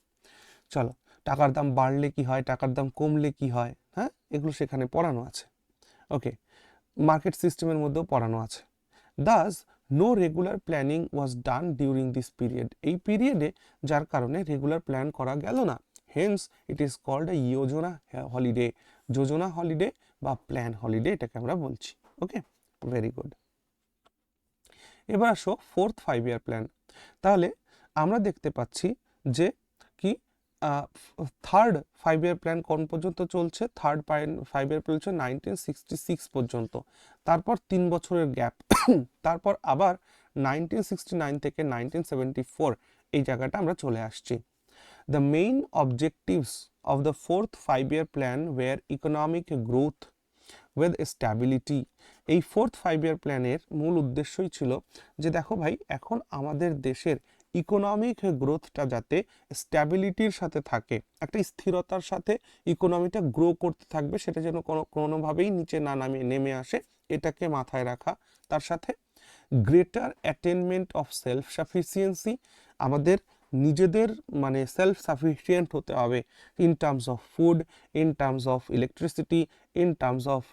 চলো, টাকার দাম বাড়লে কি হয়, টাকার দাম কমলে কি হয়, হ্যাঁ, এগুলো সেখানে পড়ানো আছে। ওকে, মার্কেট সিস্টেমের মধ্যেও পড়ানো আছে। Thus no regular planning was done during this period, এই পিরিয়ডে যার কারণে রেগুলার প্ল্যান করা গেল না। Hence it is called a yojana holiday, yojana holiday বা প্ল্যান হলিডে এটাকে আমরা বলছি। Okay, very good. এবার আসো 4th 5 ইয়ার প্ল্যান। তাহলে আমরা দেখতে পাচ্ছি যে কি থার্ড 5 ইয়ার প্ল্যান কোন পর্যন্ত চলছে, থার্ড 5 ইয়ার প্ল্যান চলছে 1966 পর্যন্ত, তারপর 3 বছরের গ্যাপ, তারপর আবার 1969 থেকে 1974 এই জায়গাটা আমরা চলে আসছি। The main objectives of the 4th 5 year plan were economic growth with stability. এই 4th 5 year প্ল্যানের মূল উদ্দেশ্যই ছিল যে দেখো ভাই, এখন আমাদের দেশের ইকোনমিক গ্রোথটা যাতে স্ট্যাবিলিটির সাথে থাকে, একটা স্থিরতার সাথে ইকোনমিটা গ্রো করতে থাকবে, সেটা যেন কোনোভাবেই নিচে না নেমে আসে, এটাকে মাথায় রাখা। তার সাথে greater attainment of self sufficiency, আমাদের নিজেদের মানে সেলফ সাফিসিয়েন্ট হতে হবে in terms of food, in terms of electricity, in terms of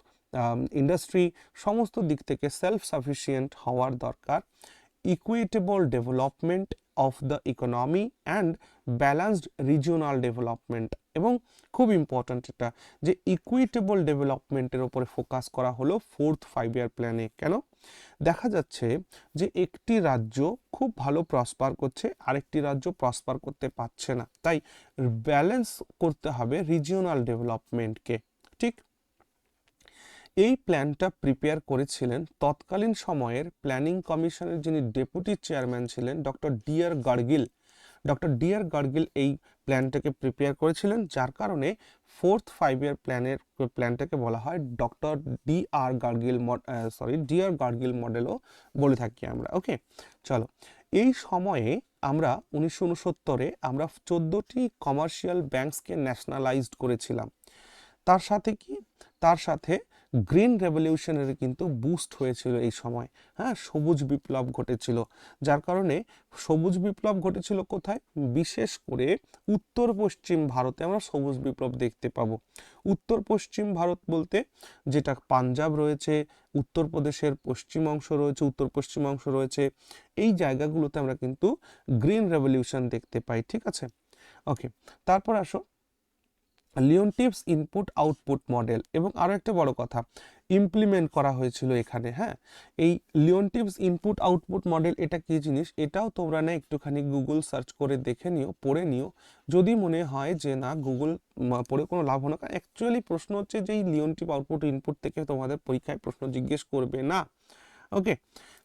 industry, সমস্ত দিক থেকে সেলফ সাফিসিয়েন্ট হওয়ার দরকার। Equitable development of the economy and balanced regional development, এবং খুব ইম্পর্ট্যান্ট এটা যে ইকুইটেবল ডেভেলপমেন্টের ওপরে ফোকাস করা হলো 4th 5 ইয়ার প্ল্যানে। কেন? দেখা যাচ্ছে যে একটি রাজ্য খুব ভালো প্রসপার করছে, আরেকটি রাজ্য প্রসপার করতে পারছে না, তাই ব্যালেন্স করতে হবে রিজিওনাল ডেভেলপমেন্টকে। ঠিক, এই প্ল্যানটা প্রিপেয়ার করেছিলেন তৎকালীন সময়ের প্ল্যানিং কমিশনের যিনি ডেপুটি চেয়ারম্যান ছিলেন doctor D R Gadgil. Doctor D R Gadgil এই প্ল্যানটাকে প্রিপেয়ার করেছিলেন, যার কারণে 4th 5 ইয়ার প্ল্যানটাকে বলা হয় ডক্টর ডিআর গার্গিল মডেলও বলে থাকি আমরা। ওকে, চলো, এই সময়ে আমরা 1969-এ আমরা 14টি কমার্শিয়াল ব্যাংকসকে ন্যাশনালাইজড করেছিলাম। তার সাথে গ্রিন রেভলিউশনের কিন্তু বুস্ট হয়েছিল এই সময়, হ্যাঁ, সবুজ বিপ্লব ঘটেছিল, যার কারণে সবুজ বিপ্লব ঘটেছিল কোথায়, বিশেষ করে উত্তর পশ্চিম ভারতে আমরা সবুজ বিপ্লব দেখতে পাবো। উত্তর পশ্চিম ভারত বলতে যেটা পাঞ্জাব রয়েছে, উত্তরপ্রদেশের উত্তর পশ্চিম অংশ রয়েছে, এই জায়গাগুলোতে আমরা কিন্তু গ্রিন রেভলিউশন দেখতে পাই। ঠিক আছে, ওকে, তারপর আসো লিওনটিভস ইনপুট আউটপুট মডেল, এবং আরও একটা বড় কথা ইমপ্লিমেন্ট করা হয়েছিল এখানে। হ্যাঁ, এই লিওনটিভস ইনপুট আউটপুট মডেল এটা কি জিনিস, এটাও তোমরা না একটুখানি গুগল সার্চ করে দেখে নিও, পড়ে নিও, যদি মনে হয় যে না গুগল পড়ে কোনো লাভ হলো না। অ্যাকচুয়ালি প্রশ্ন হচ্ছে যে এই লিওনটিভ আউটপুট ইনপুট থেকে তোমাদের পরীক্ষায় প্রশ্ন জিজ্ঞেস করবে না। ওকে,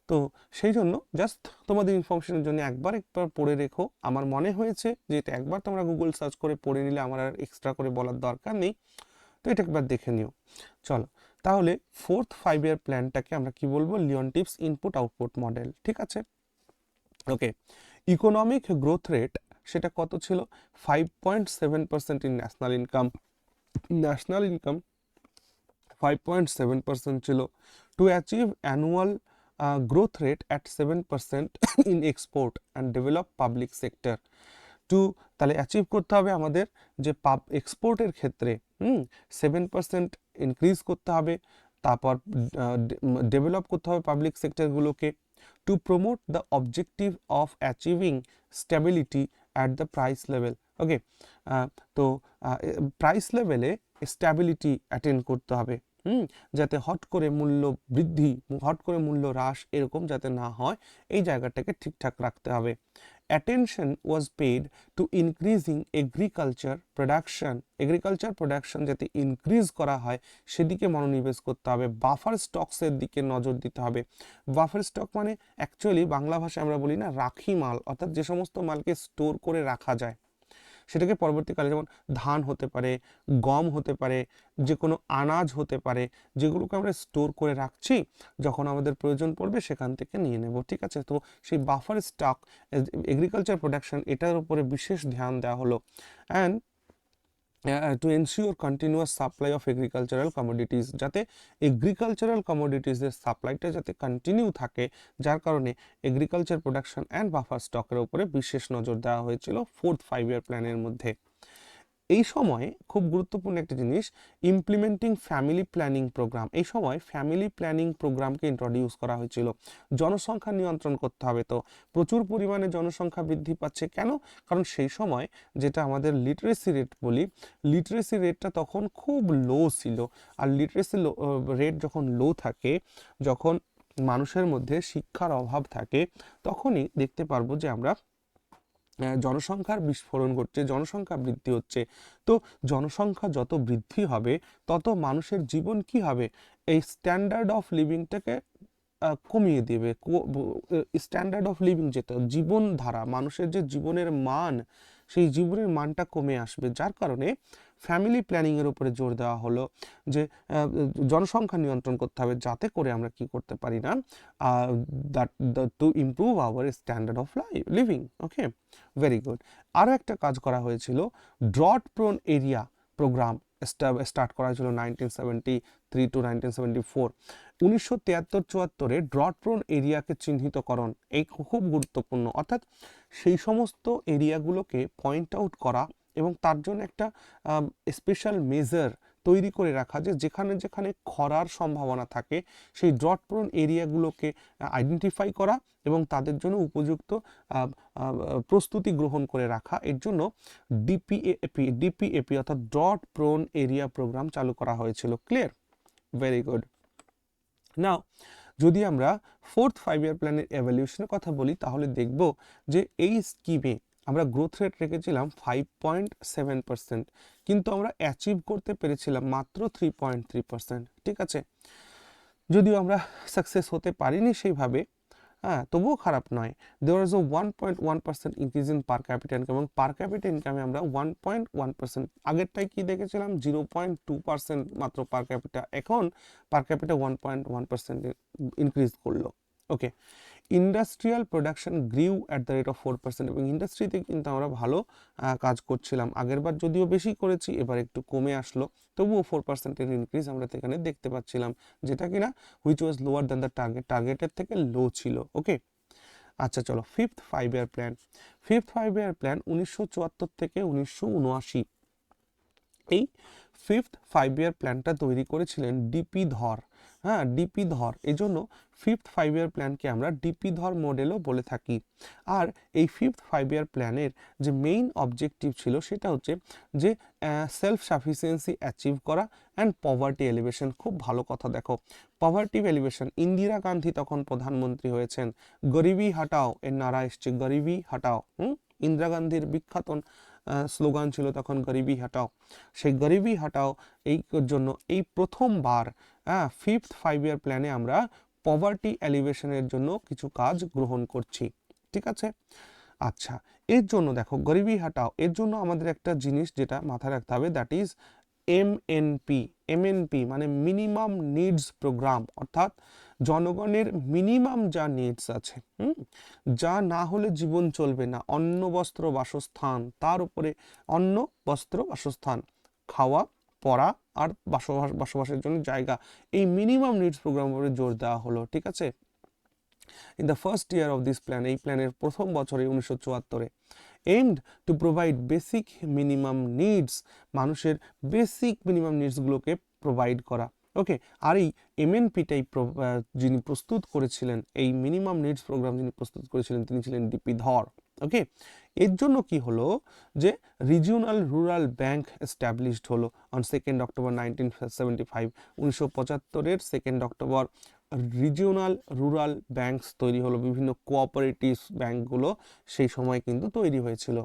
তো সেই জন্য জাস্ট তোমাদের ইনফরমেশনের জন্য একবার পড়ে রেখো। আমার মনে হয়েছে যে এটা একবার তোমরা গুগল সার্চ করে পড়ে নিলে আমার আর এক্সট্রা করে বলার দরকার নেই, তো এটা একবার দেখে নিও। চলো তাহলে 4th 5 ইয়ার প্ল্যানটাকে আমরা কি বলবো, লিওনটিভস ইনপুট আউটপুট মডেল, ঠিক আছে। ওকে, ইকোনমিক গ্রোথ রেট সেটা কত ছিল, 5.7% in national income. National income 5.7% ছিল। To achieve annual growth rate at 7% in export and develop public sector, to তাহলে অ্যাচিভ করতে হবে আমাদের যে এক্সপোর্টের ক্ষেত্রে 7% ইনক্রিজ করতে হবে, তারপর ডেভেলপ করতে হবে পাবলিক সেক্টরগুলোকে, to promote the objective of achieving stability at the price level. Okay, তো প্রাইস লেভেলে স্ট্যাবিলিটি অ্যাটেন্ড করতে হবে, যাতে হট করে মূল্য বৃদ্ধি, হট করে মূল্য হ্রাস এরকম যাতে না হয়, এই জায়গাটাকে ঠিকঠাক রাখতে হবে। Attention was paid to increasing agriculture production যাতে ইনক্রিজ করা হয় সেদিকে মনোনিবেশ করতে হবে। বাফার স্টকসের দিকে নজর দিতে হবে। বাফার স্টক মানে অ্যাকচুয়ালি বাংলা ভাষায় আমরা বলি না রাখি মাল, অর্থাৎ যে সমস্ত মালকে স্টোর করে রাখা যায়, সেটাকে পরবর্তীকালে যেমন ধান হতে পারে, গম হতে পারে, যে কোনো আনাজ হতে পারে, যেগুলোকে আমরা স্টোর করে রাখছি, যখন আমাদের প্রয়োজন পড়বে সেখান থেকে নিয়ে নেব, ঠিক আছে। তো সেই বাফার স্টক এগ্রিকালচার প্রোডাকশন এটার উপরে বিশেষ ধ্যান দেওয়া হলো। And to ensure continuous supply of agricultural commodities, যাতে এগ্রিকালচারাল কমোডিটিসের সাপ্লাইটা যাতে কন্টিনিউ থাকে, যার কারণে এগ্রিকালচার প্রোডাকশন অ্যান্ড বাফার স্টকের উপরে বিশেষ নজর দেওয়া হয়েছিল 4th 5 ইয়ার প্ল্যানের মধ্যে। এই সময় খুব গুরুত্বপূর্ণ একটা জিনিস, ইমপ্লিমেন্টিং ফ্যামিলি প্ল্যানিং প্রোগ্রাম। এই সময় ফ্যামিলি প্ল্যানিং প্রোগ্রামকে ইন্ট্রোডিউস করা হয়েছিল। জনসংখ্যা নিয়ন্ত্রণ করতে হবে, তো প্রচুর পরিমাণে জনসংখ্যা বৃদ্ধি পাচ্ছে কেন, কারণ সেই সময় যেটা আমাদের লিটারেসি রেট বলি, লিটারেসি রেটটা তখন খুব লো ছিল। আর লিটারেসি রেট যখন লো থাকে, যখন মানুষের মধ্যে শিক্ষার অভাব থাকে, তখনই দেখতে পারবো যে আমরা জনসংখ্যার বিস্ফোরণ ঘটছে, জনসংখ্যা বৃদ্ধি হচ্ছে। তো জনসংখ্যা যত বৃদ্ধি হবে তত মানুষের জীবন কি হবে, এই স্ট্যান্ডার্ড অফ লিভিংটাকে কমিয়ে দেবে। স্ট্যান্ডার্ড অফ লিভিং যেটা জীবনধারা, মানুষের যে জীবনের মান, সেই জীবনের মানটা কমে আসবে, যার কারণে ফ্যামিলি প্ল্যানিংয়ের উপরে জোর দেওয়া হলো যে জনসংখ্যা নিয়ন্ত্রণ করতে হবে, যাতে করে আমরা কি করতে পারি না, to improve our standard of living. Okay, very good. আরও একটা কাজ করা হয়েছিল, drought prone area programme start করা হয়েছিল 1973 to 1974। 1973-74 ড্রট প্রোন এরিয়াকে চিহ্নিতকরণ, এই খুব গুরুত্বপূর্ণ, অর্থাৎ সেই সমস্ত এরিয়াগুলোকে পয়েন্ট আউট করা এবং তার জন্য একটা স্পেশাল মেজার তৈরি করে রাখা, যে যেখানে যেখানে খরার সম্ভাবনা থাকে সেই ড্রট প্রোন এরিয়াগুলোকে আইডেন্টিফাই করা এবং তাদের জন্য উপযুক্ত প্রস্তুতি গ্রহণ করে রাখা। এর জন্য ডিপিএপি অর্থাৎ ড্রট প্রোন এরিয়া প্রোগ্রাম চালু করা হয়েছিল। ক্লিয়ার? Very good. নাও যদি আমরা 4th 5 ইয়ার প্ল্যানের এভ্যালুয়েশনের কথা বলি, তাহলে দেখব যে এই স্কিমে আমরা গ্রোথ রেট রেখেছিলাম 5.7%, কিন্তু আমরা অ্যাচিভ করতে পেরেছিলাম মাত্র 3.3%, ঠিক আছে। যদিও আমরা সাকসেস হতে পারিনি সেইভাবে, হ্যাঁ, তবুও খারাপ নয়। There is a 1.1% increase in per capita income, এবং পার ক্যাপিটা ইনকামে আমরা 1.1%, আগেরটাই কি দেখেছিলাম 0.2% মাত্র পার ক্যাপিটা, এখন পার ক্যাপিটা 1.1% ইনক্রিজ করলো। Okay, industrial production grew at the rate of 4%, এবং ইন্ডাস্ট্রিতে কিন্তু আমরা ভালো কাজ করছিলাম, আগেরবার যদিও বেশি করেছি, এবার একটু কমে আসলো, তবুও 4%-এর ইনক্রিজ আমরা এখানে দেখতে পাচ্ছিলাম, যেটা কিনা which was lower than the টার্গেটের থেকে লো ছিল। ওকে, আচ্ছা চলো 5th 5 year plan. 5th 5 year plan 1974 থেকে 1979। এই ফিফথ 5 ইয়ার প্ল্যানটা তৈরি করেছিলেন ডিপি ধর। হ্যাঁ, ডিপি ধর, এই জন্য ফিফথ 5 ইয়ার প্ল্যানকে আমরা ডিপি ধর মডেলও বলে থাকি। আর এই ফিফথ 5 ইয়ার প্ল্যানের যে মেইন অবজেক্টিভ ছিল সেটা হচ্ছে যে সেলফ সাফিসিয়েন্সি অ্যাচিভ করা অ্যান্ড পভার্টি এলিভেশন। খুব ভালো কথা, দেখো পভার্টি এলিভেশন, ইন্দিরা গান্ধী তখন প্রধানমন্ত্রী হয়েছেন, গরিবি হাটাও এর নারা এসছে, গরিবি হাটাও। ইন্দিরা গান্ধীর বিখ্যাত স্লোগান ছিল তখন গরিবি হাটাও। সেই গরিবি হাটাও এই জন্য এই প্রথমবার ফিফথ 5 ইয়ার প্ল্যানে আমরা পভার্টি এলিভেশনের জন্য কিছু কাজ গ্রহণ করছি, ঠিক আছে। আচ্ছা, এর জন্য দেখো গরিবি হাটাও, এর জন্য আমাদের একটা জিনিস যেটা মাথায় রাখতে হবে, দ্যাট ইজ এমএনপি। এমএনপি মানে মিনিমাম নিডস প্রোগ্রাম, অর্থাৎ জনগণের মিনিমাম যা নিডস আছে, যা না হলে জীবন চলবে না, অন্ন বস্ত্র বাসস্থান, তার উপরে অন্ন বস্ত্র বাসস্থান, খাওয়া পড়া আর বসবাসের জন্য জায়গা, এই মিনিমাম নিডস প্রোগ্রামের উপরে জোর দেওয়া হলো, ঠিক আছে। In the first year of this plan, এই প্ল্যানের প্রথম বছরে 1974-এ aimed to provide basic minimum needs, মানুষের বেসিক মিনিমাম নিডসগুলোকে প্রোভাইড করা। ওকে, আর এই এমএনপিটাই যিনি প্রস্তুত করেছিলেন, এই মিনিমাম নিডস প্রোগ্রাম যিনি প্রস্তুত করেছিলেন তিনি ছিলেন ডিপি ধর। ওকে, এর জন্য কি হলো যে রিজিওনাল রুরাল ব্যাংক এস্টাবলিশড হলো on 2 October 1975। 1975-এর 2 October regional rural banks তৈরি হলো, বিভিন্ন কোঅপারেটিভ ব্যাংকগুলো সেই সময় কিন্তু তৈরি হয়েছিল।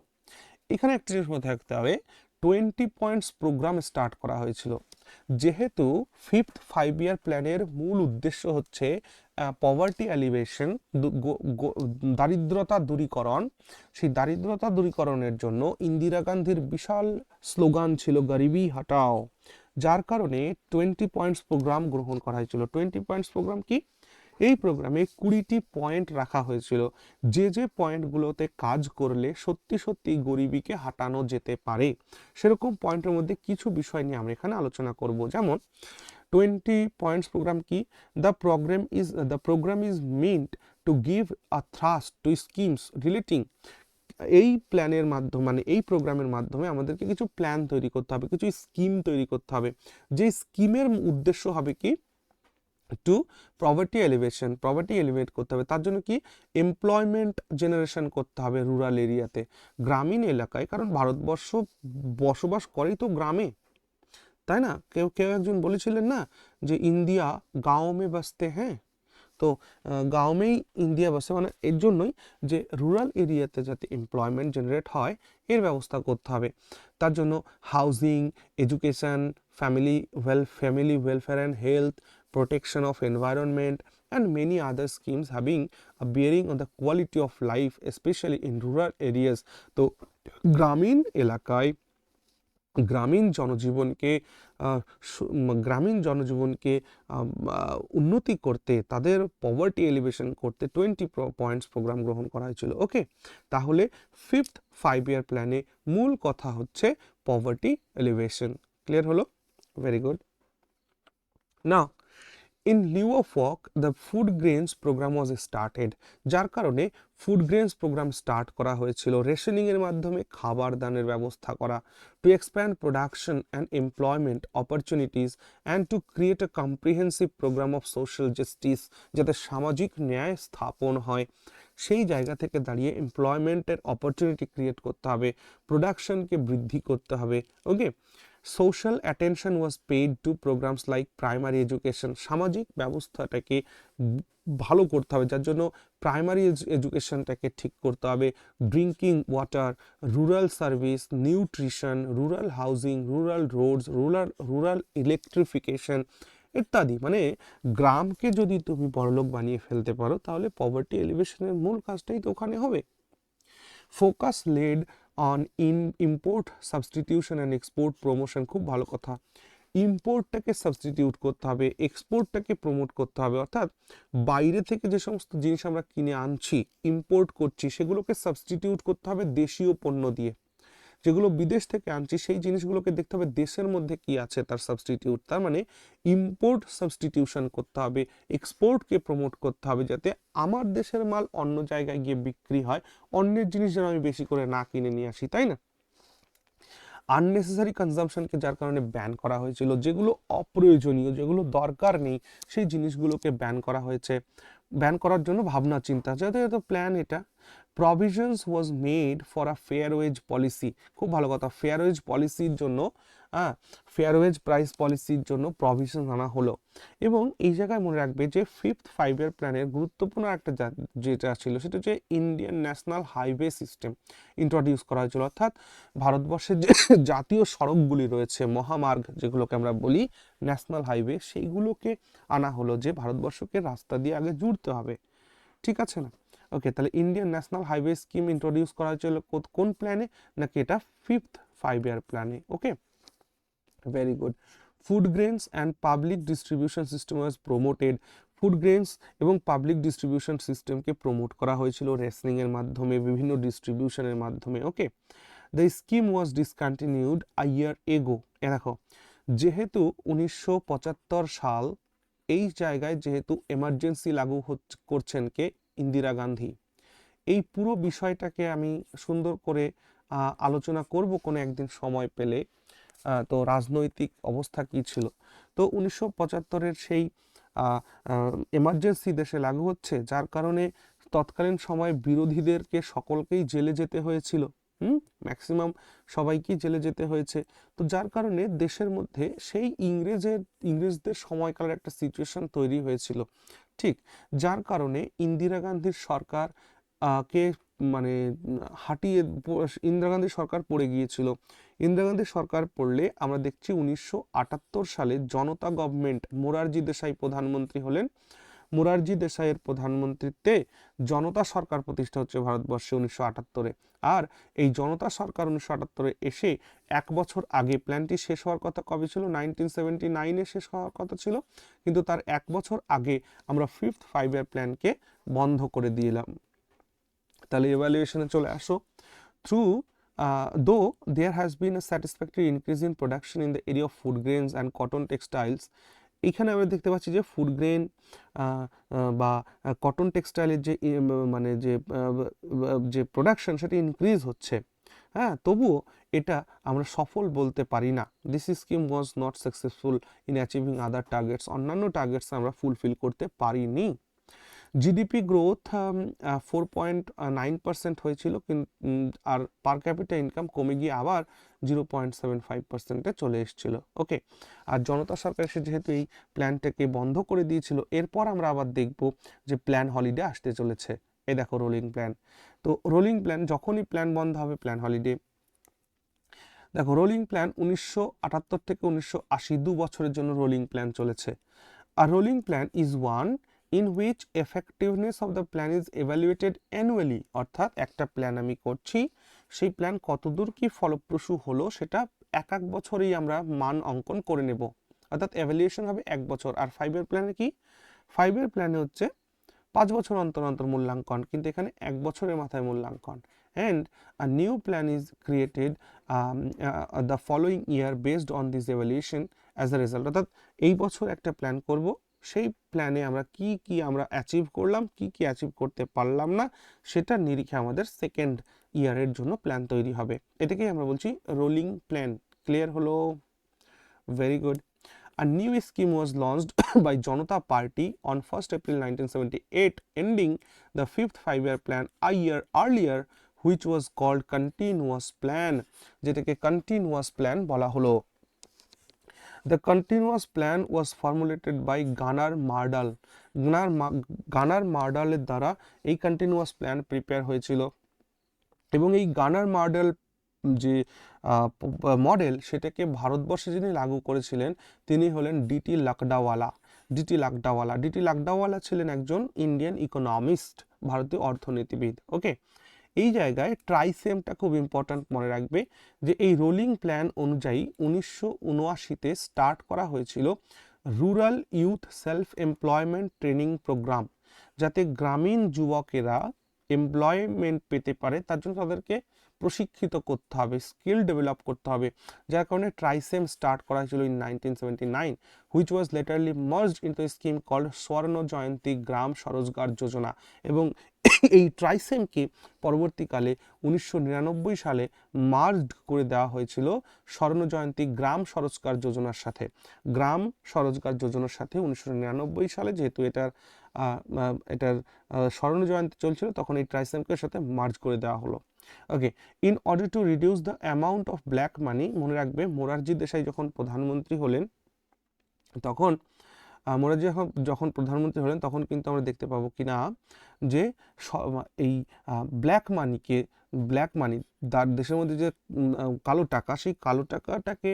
এখানে একটা জিনিস মাথায় রাখতে হবে, 20 পয়েন্টস প্রোগ্রাম স্টার্ট করা হয়েছিল। যেহেতু ফিফথ 5 ইয়ার প্ল্যানের মূল উদ্দেশ্য হচ্ছে পভার্টি এলিভেশন, দারিদ্রতা দূরীকরণ, সেই দারিদ্রতা দূরীকরণের জন্য ইন্দিরা গান্ধীর বিশাল স্লোগান ছিল গরিবি হাটাও, যার কারণে 20 পয়েন্টস প্রোগ্রাম গ্রহণ করা হয়েছিল। 20 পয়েন্টস প্রোগ্রাম কি? এই প্রোগ্রামে 20টি পয়েন্ট রাখা হয়েছিল, যে পয়েন্টগুলোতে কাজ করলে সত্যি সত্যি গরিবিকে হাঁটানো যেতে পারে, সেরকম পয়েন্টের মধ্যে কিছু বিষয় নিয়ে আমরা এখানে আলোচনা করব। যেমন 20 পয়েন্টস প্রোগ্রাম কি? The programme is meant to give a thrust to schemes relating, এই প্ল্যানের মাধ্যমে মানে এই প্রোগ্রামের মাধ্যমে আমাদেরকে কিছু প্ল্যান তৈরি করতে হবে, কিছু স্কিম তৈরি করতে হবে, যে স্কিমের উদ্দেশ্য হবে কি to poverty alleviation, poverty alleviate করতে হবে। তার জন্য কি এমপ্লয়মেন্ট জেনারেশন করতে হবে রুরাল এরিয়াতে, গ্রামীণ এলাকায়, কারণ ভারতবর্ষ বসবাস করেই তো গ্রামে, তাই না? কেউ কেউ একজন বলেছিলেন না যে ইন্ডিয়া গাঁও মে বসতে হ্যাঁ, তো গাঁও মেই ইন্ডিয়া বসে, মানে এর জন্যই যে রুরাল এরিয়াতে যাতে এমপ্লয়মেন্ট জেনারেট হয় এর ব্যবস্থা করতে হবে। তার জন্য housing, education, family welfare and health, protection of environment and many other schemes having a bearing on the quality of life especially in rural areas। তো গ্রামীণ এলাকায় গ্রামীণ জনজীবনকে উন্নতি করতে, তাদের পভার্টি এলিভেশন করতে 20 পয়েন্টস প্রোগ্রাম গ্রহণ করা হয়েছিল। ওকে, তাহলে ফিফথ 5 ইয়ার প্ল্যানে মূল কথা হচ্ছে পভার্টি এলিভেশন। ক্লিয়ার হলো? Very good. Now in lieu of work the food grains program was started, যার কারণে ফুড গ্রেনস প্রোগ্রাম স্টার্ট করা হয়েছিল, রেশনিং এর মাধ্যমে খাবার দানের ব্যবস্থা করা, to expand production and employment opportunities and to create a comprehensive programme of social justice, যাতে সামাজিক ন্যায় স্থাপন হয়। সেই জায়গা থেকে দাঁড়িয়ে এমপ্লয়মেন্টের অপরচুনিটি ক্রিয়েট করতে হবে, প্রোডাকশনকে বৃদ্ধি করতে হবে। Okay, social attention was paid to programs like primary education, সামাজিক ব্যবস্থাটাকে ভালো করতে হবে, যার জন্য প্রাইমারি এডুকেশনটাকে ঠিক করতে হবে, drinking water, rural service, nutrition, rural housing, rural roads, rural electrification ইত্যাদি। মানে গ্রামকে যদি তুমি বড়লোক বানিয়ে ফেলতে পারো তাহলে পভার্টি এলিভেশনের মূল কাজটাই তো ওখানে হবে। Focus laid on import substitution and export promotion, খুব ভালো কথা। ইম্পোর্টটাকে সাবস্টিটিউট করতে হবে, এক্সপোর্টটাকে প্রমোট করতে হবে, অর্থাৎ বাইরে থেকে যে সমস্ত জিনিস আমরা কিনে আনছি, ইম্পোর্ট করছি, সেগুলোকে সাবস্টিটিউট করতে হবে দেশীয় পণ্য দিয়ে। যেগুলো বিদেশ থেকে আনছি সেই জিনিসগুলোকে দেখতে হবে দেশের মধ্যে কি আছে তার সাবস্টিটিউট। তার মানে ইম্পোর্ট সাবস্টিটিউশন করতে হবে, এক্সপোর্টকে প্রমোট করতে হবে, যাতে আমার দেশের মাল অন্য জায়গায় গিয়ে বিক্রি হয়, অন্যের জিনিস যেন আমি বেশি করে না কিনে নিয়ে আসি, তাই না? আননেসেসারি কনজাম্পশনকে যার কারণে ব্যান করা হয়েছিল, যেগুলো অপ্রয়োজনীয়, যেগুলো দরকার নেই, সেই জিনিসগুলোকে ব্যান করা হয়েছে। ব্যান করার জন্য ভাবনা চিন্তা, যেহেতু প্ল্যান এটা। Provisions was made for a fair wage policy, খুব ভালো কথা, ফেয়ার ওয়েজ পলিসির জন্য, ফেয়ার ওয়েজ প্রাইস পলিসির জন্য প্রভিশন আনা হলো। এবং এই জায়গায় মনে রাখবে যে 5th 5-year প্ল্যানের গুরুত্বপূর্ণ একটা যেটা ছিল সেটা হচ্ছে Indian national highway system introduce করা হয়েছিল। অর্থাৎ ভারতবর্ষের যে জাতীয় সড়কগুলি রয়েছে, মহামার্গ যেগুলোকে আমরা বলি ন্যাশনাল হাইওয়ে, সেইগুলোকে আনা হলো, যে ভারতবর্ষকে রাস্তা দিয়ে আগে জুড়তে হবে, ঠিক আছে না? ওকে, তাহলে Indian national highway scheme introduce করা হয়েছিল কোন প্ল্যানে, নাকি এটা 5th 5-year প্ল্যানে। Okay, very good. Food grains and public distribution system was promoted. Food grains এবং পাবলিক ডিস্ট্রিবিউশন সিস্টেমকে প্রমোট করা হয়েছিল রেসনিংয়ের মাধ্যমে, বিভিন্ন ডিস্ট্রিবিউশনের মাধ্যমে। Okay, the scheme was discontinued a year ago. এ দেখো, যেহেতু 1975 সাল, এই জায়গায় যেহেতু এমার্জেন্সি লাগু করছেন কে, ইন্দিরা গান্ধী। এই পুরো বিষয়টাকে আমি সুন্দর করে আলোচনা করব কোনো একদিন সময় পেলে। তো রাজনৈতিক অবস্থা কি ছিল, তো 1975-এর সেই এমার্জেন্সি দেশে লাগু হচ্ছে, যার কারণে তৎকালীন সময় বিরোধীদেরকে সকলকেই জেলে যেতে হয়েছিল। ম্যাক্সিমাম সবাইকেই জেলে যেতে হয়েছে। তো যার কারণে দেশের মধ্যে সেই ইংরেজদের সময়কালের একটা সিচুয়েশন তৈরি হয়েছিল, ঠিক, যার কারণে ইন্দিরা গান্ধীর সরকার কে মানে হাঁটিয়ে ইন্দিরা গান্ধীর সরকার পড়ে গিয়েছিল। ইন্দিরা গান্ধীর সরকার পড়লে আমরা দেখছি 1978 সালে জনতা গভর্নমেন্ট, মোরারজি দেশাই প্রধানমন্ত্রী হলেন। মোরারজি দেশাইয়ের প্রধানমন্ত্রীত্বে জনতা সরকার প্রতিষ্ঠা হচ্ছে ভারতবর্ষে 1978-এ। আর এই জনতা সরকার 1978-এ এসে 1 বছর আগে, প্ল্যানটি শেষ হওয়ার কথা কবে ছিল, 1979-এ শেষ হওয়ার কথা ছিল, কিন্তু তার 1 বছর আগে আমরা 5th 5-year প্ল্যানকে বন্ধ করে দিলাম। তাহলে এভালুয়েশনে চলে আসো। Though there has been a satisfactory increase in production in the area of food grains and cotton textiles, এখানে আমরা দেখতে পাচ্ছি যে ফুড গ্রেন বা কটন টেক্সটাইলের যে মানে যে প্রোডাকশন, সেটা ইনক্রিজ হচ্ছে, হ্যাঁ, তবুও এটা আমরা সফল বলতে পারি না। This scheme was not successful in achieving other targets, অন্যান্য টার্গেটস আমরা ফুলফিল করতে পারিনি। জিডিপি গ্রোথ 4.9% হয়েছিল, আর পার ক্যাপিটা ইনকাম কমে গিয়ে আবার 0.75%-এ চলে এসেছিল। ওকে, আর জনতা সরকার এসে যেহেতু এই প্ল্যানটাকে বন্ধ করে দিয়েছিল, এরপর আমরা আবার দেখব যে প্ল্যান হলিডে আসতে চলেছে। এই দেখো রোলিং প্ল্যান। তো রোলিং প্ল্যান, যখনই প্ল্যান বন্ধ হবে প্ল্যান হলিডে। দেখো রোলিং প্ল্যান 1978 থেকে 1980, 2 বছরের জন্য রোলিং প্ল্যান চলেছে। আর rolling plan is one in which effectiveness of the plan is evaluated annually, অর্থাৎ একটা প্ল্যান আমি করছি, সেই প্ল্যান কতদূর কি ফলপ্রসূ হলো সেটা এক বছরেই আমরা মান অঙ্কন করে নেব, অর্থাৎ এভালুয়েশন হবে 1 বছর। আর 5-year প্ল্যানে কি, 5-year প্ল্যানে হচ্ছে 5 বছর অন্তর অন্তর মূল্যাঙ্কন, কিন্তু এখানে 1 বছরের মাথায় মূল্যাঙ্কন। and a new plan is created the following year based on this evaluation as a result, অর্থাৎ এই বছর একটা প্ল্যান করব, সেই প্ল্যানে আমরা কি আমরা অ্যাচিভ করলাম, কি অ্যাচিভ করতে পারলাম না, সেটা নিরিখে আমাদের সেকেন্ড ইয়ারের জন্য প্ল্যান তৈরি হবে। এটাকেই আমরা বলছি রোলিং প্ল্যান। ক্লিয়ার হলো? Very good. A new scheme was launched by Janata Party on 1st April 1978, ending the 5th 5-year plan a year earlier, which was called continuous plan, যেটাকে continuous plan বলা হলো। The continuous plan was formulated by Gunnar Myrdal. Gunnar Myrdal এর দ্বারা এই continuous plan prepare হয়েছিল, এবং এই গানার model যে মডেল, সেটাকে ভারতবর্ষে যিনি লাগু করেছিলেন তিনি হলেন ডিটি লাকডাওয়ালা। ডিটি লাকডাওয়ালা ছিলেন একজন ইন্ডিয়ান ইকোনমিস্ট, ভারতীয় অর্থনীতিবিদ। ওকে, এই জায়গায় ট্রাইসেমটা খুব ইম্পর্ট্যান্ট মনে রাখবে, যে এই রোলিং প্ল্যান অনুযায়ী 1979-তে স্টার্ট করা হয়েছিল rural youth self employment training programme, যাতে গ্রামীণ যুবকেরা এমপ্লয়মেন্ট পেতে পারে, তার জন্য তাদেরকে প্রশিক্ষিত করতে হবে, স্কিল ডেভেলপ করতে হবে, যার কারণে ট্রাইসেম স্টার্ট করা হয়েছিল in 1979, which was latterly merged into a scheme called Swarna Jayanti গ্রাম স্বরোজগার যোজনা। এবং এই ট্রাইসেমকে পরবর্তীকালে 1999 সালে মার্জড করে দেওয়া হয়েছিল স্বর্ণ জয়ন্তী গ্রাম স্বরোজগার যোজনার সাথে। গ্রাম স্বরোজগার যোজনার সাথে 1999 সালে, যেহেতু এটার স্বর্ণ জয়ন্তী চলছিল, তখন এই ট্রাইসেমকে সাথে মার্জ করে দেওয়া হলো। Okay, in order to reduce the amount of black money, মনে রাখবে মোরারজি দেশাই যখন প্রধানমন্ত্রী হলেন, তখন মোরারজি যখন প্রধানমন্ত্রী হলেন, তখন কিন্তু আমরা দেখতে পাবো কিনা যে এই ব্ল্যাক মানি দেশের মধ্যে যে কালো টাকা, সেই কালো টাকাটাকে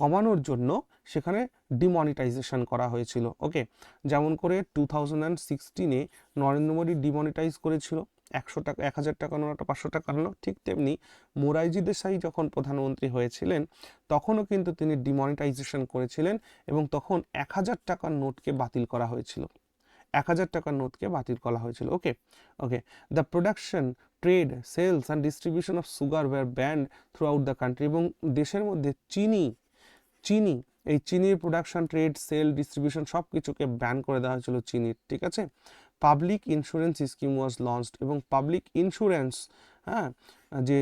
কমানোর জন্য সেখানে ডিমনিটাইজেশন করা হয়েছিল। ওকে, যেমন করে 2016-এ নরেন্দ্র মোদী ডিমনিটাইজ করেছিল 100 টাকা, 1000 টাকা নোট, 500 টাকা নোট, ঠিক তেমনি মোরারজি দেশাই যখন প্রধানমন্ত্রী হয়েছিলেন তখনও কিন্তু তিনি ডিমনিটাইজেশন করেছিলেন, এবং তখন 1000 টাকার নোটকে বাতিল করা হয়েছিল, 1000 টাকার নোটকে বাতিল করা হয়েছিল। Okay, the production, trade, sales and distribution of sugar were banned throughout the country, এবং দেশের মধ্যে এই চিনির প্রোডাকশন, ট্রেড, সেল, ডিস্ট্রিবিউশন সব কিছুকে ব্যান করে দেওয়া হয়েছিল চিনির, ঠিক আছে। পাবলিক ইন্স্যুরেন্স স্কিম ওয়াজ লঞ্চড, এবং পাবলিক ইন্স্যুরেন্স, হ্যাঁ, যে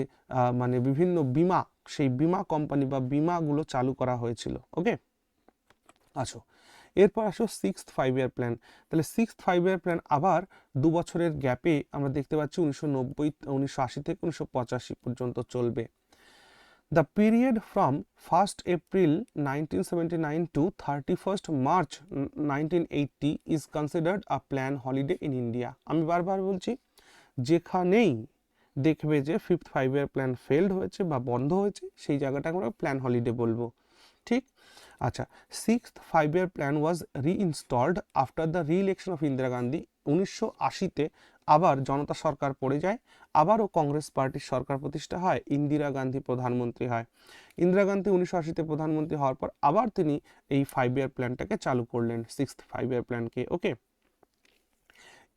মানে বিভিন্ন বিমা, সেই বিমা কোম্পানি বা বিমাগুলো চালু করা হয়েছিল। ওকে, আচ্ছা, এরপর আসো 6th 5-year প্ল্যান। তাহলে 6th 5-year প্ল্যান আবার 2 বছরের গ্যাপে আমরা দেখতে পাচ্ছি 1980 থেকে 1985 পর্যন্ত চলবে। The period from 1st April 1979 to 31st March 1980 is considered a plan holiday in India. আমি বারবার বলছি, যেখানেই দেখবে যে 5th 5-year প্ল্যান ফেলড হয়েছে বা বন্ধ হয়েছে, সেই জায়গাটা আমরা প্ল্যান হলিডে বলবো, ঠিক। আচ্ছা, 6th 5-year plan was reinstalled after the re-election of Indira Gandhi. 1980-তে আবার জনতা সরকার পড়ে যায়, আবারও কংগ্রেস পার্টির সরকার প্রতিষ্ঠা হয়, ইন্দিরা গান্ধী প্রধানমন্ত্রী হয়। ইন্দিরা গান্ধী 1980-তে প্রধানমন্ত্রী হওয়ার পর আবার তিনি এই 5-year প্ল্যানটাকে চালু করলেন, 6th 5-year প্ল্যানকে। ওকে,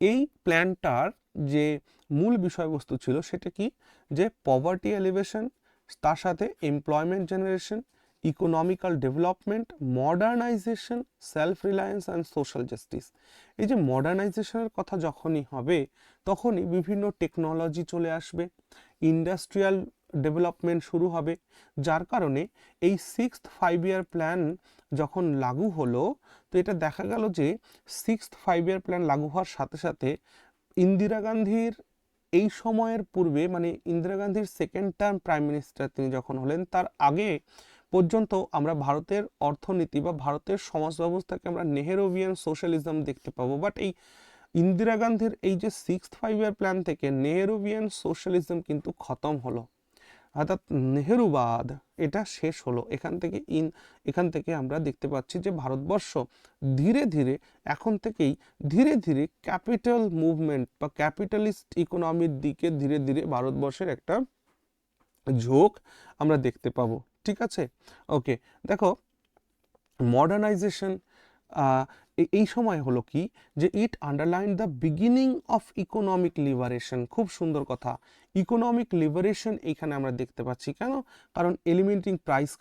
এই প্ল্যানটার যে মূল বিষয়বস্তু ছিল সেটা কি, যে পভার্টি এলিভেশন, তার সাথে employment generation, economical development, modernisation, self reliance and social justice. এই যে মডার্নাইজেশনের কথা যখনই হবে, তখনই বিভিন্ন টেকনোলজি চলে আসবে, ইন্ডাস্ট্রিয়াল ডেভেলপমেন্ট শুরু হবে, যার কারণে এই 6th 5-year প্ল্যান যখন লাগু হলো, তো এটা দেখা গেল যে 6th 5-year প্ল্যান লাগু হওয়ার সাথে সাথে ইন্দিরা গান্ধীর এই সময়ের পূর্বে, মানে ইন্দিরা গান্ধীর সেকেন্ড টার্ম প্রাইম মিনিস্টার তিনি যখন হলেন, তার আগে পর্যন্ত আমরা ভারতের অর্থনীতি বা ভারতের সমাজ ব্যবস্থাকে আমরা নেহেরুভিয়ান সোশ্যালিজম দেখতে পাবো। বাট এই ইন্দিরা গান্ধীর এই যে 6th 5-year প্ল্যান থেকে নেহেরুভিয়ান সোশ্যালিজম কিন্তু খতম হলো, অর্থাৎ নেহেরুবাদ এটা শেষ হলো। এখান থেকে আমরা দেখতে পাচ্ছি যে ভারতবর্ষ ধীরে ধীরে, এখন থেকেই ধীরে ধীরে ক্যাপিটাল মুভমেন্ট বা ক্যাপিটালিস্ট ইকোনমির দিকে ধীরে ধীরে ভারতবর্ষের একটা ঝোঁক আমরা দেখতে পাবো, ঠিক আছে। ওকে, দেখো মডার্নাইজেশন এই সময় হলো কি, যে it underline the beginning of economic liberation. খুব সুন্দর কথা, ইকোনমিক লিবারেশন এইখানে আমরা দেখতে পাচ্ছি। কেন? কারণ এলিমিনেটিং প্রাইস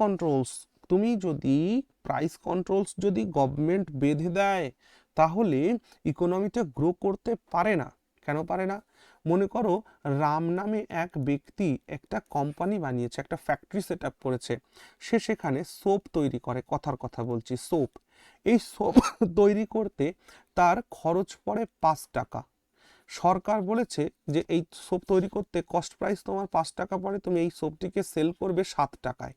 কন্ট্রোলস, তুমি যদি প্রাইস কন্ট্রোলস যদি গভর্নমেন্ট বেঁধে দেয়, তাহলে ইকোনমিটা গ্রো করতে পারে না। কেন পারে না? মনে করো রাম নামে এক ব্যক্তি একটা কোম্পানি বানিয়েছে, একটা ফ্যাক্টরি সেট আপ করেছে, সে সেখানে সোপ তৈরি করে, কথার কথা বলছি সোপ। এই সোপ তৈরি করতে তার খরচ পড়ে 5 টাকা। সরকার বলেছে যে এই সোপ তৈরি করতে কস্ট প্রাইস তোমার 5 টাকা পড়ে, তুমি এই সোপটিকে সেল করবে 7 টাকায়।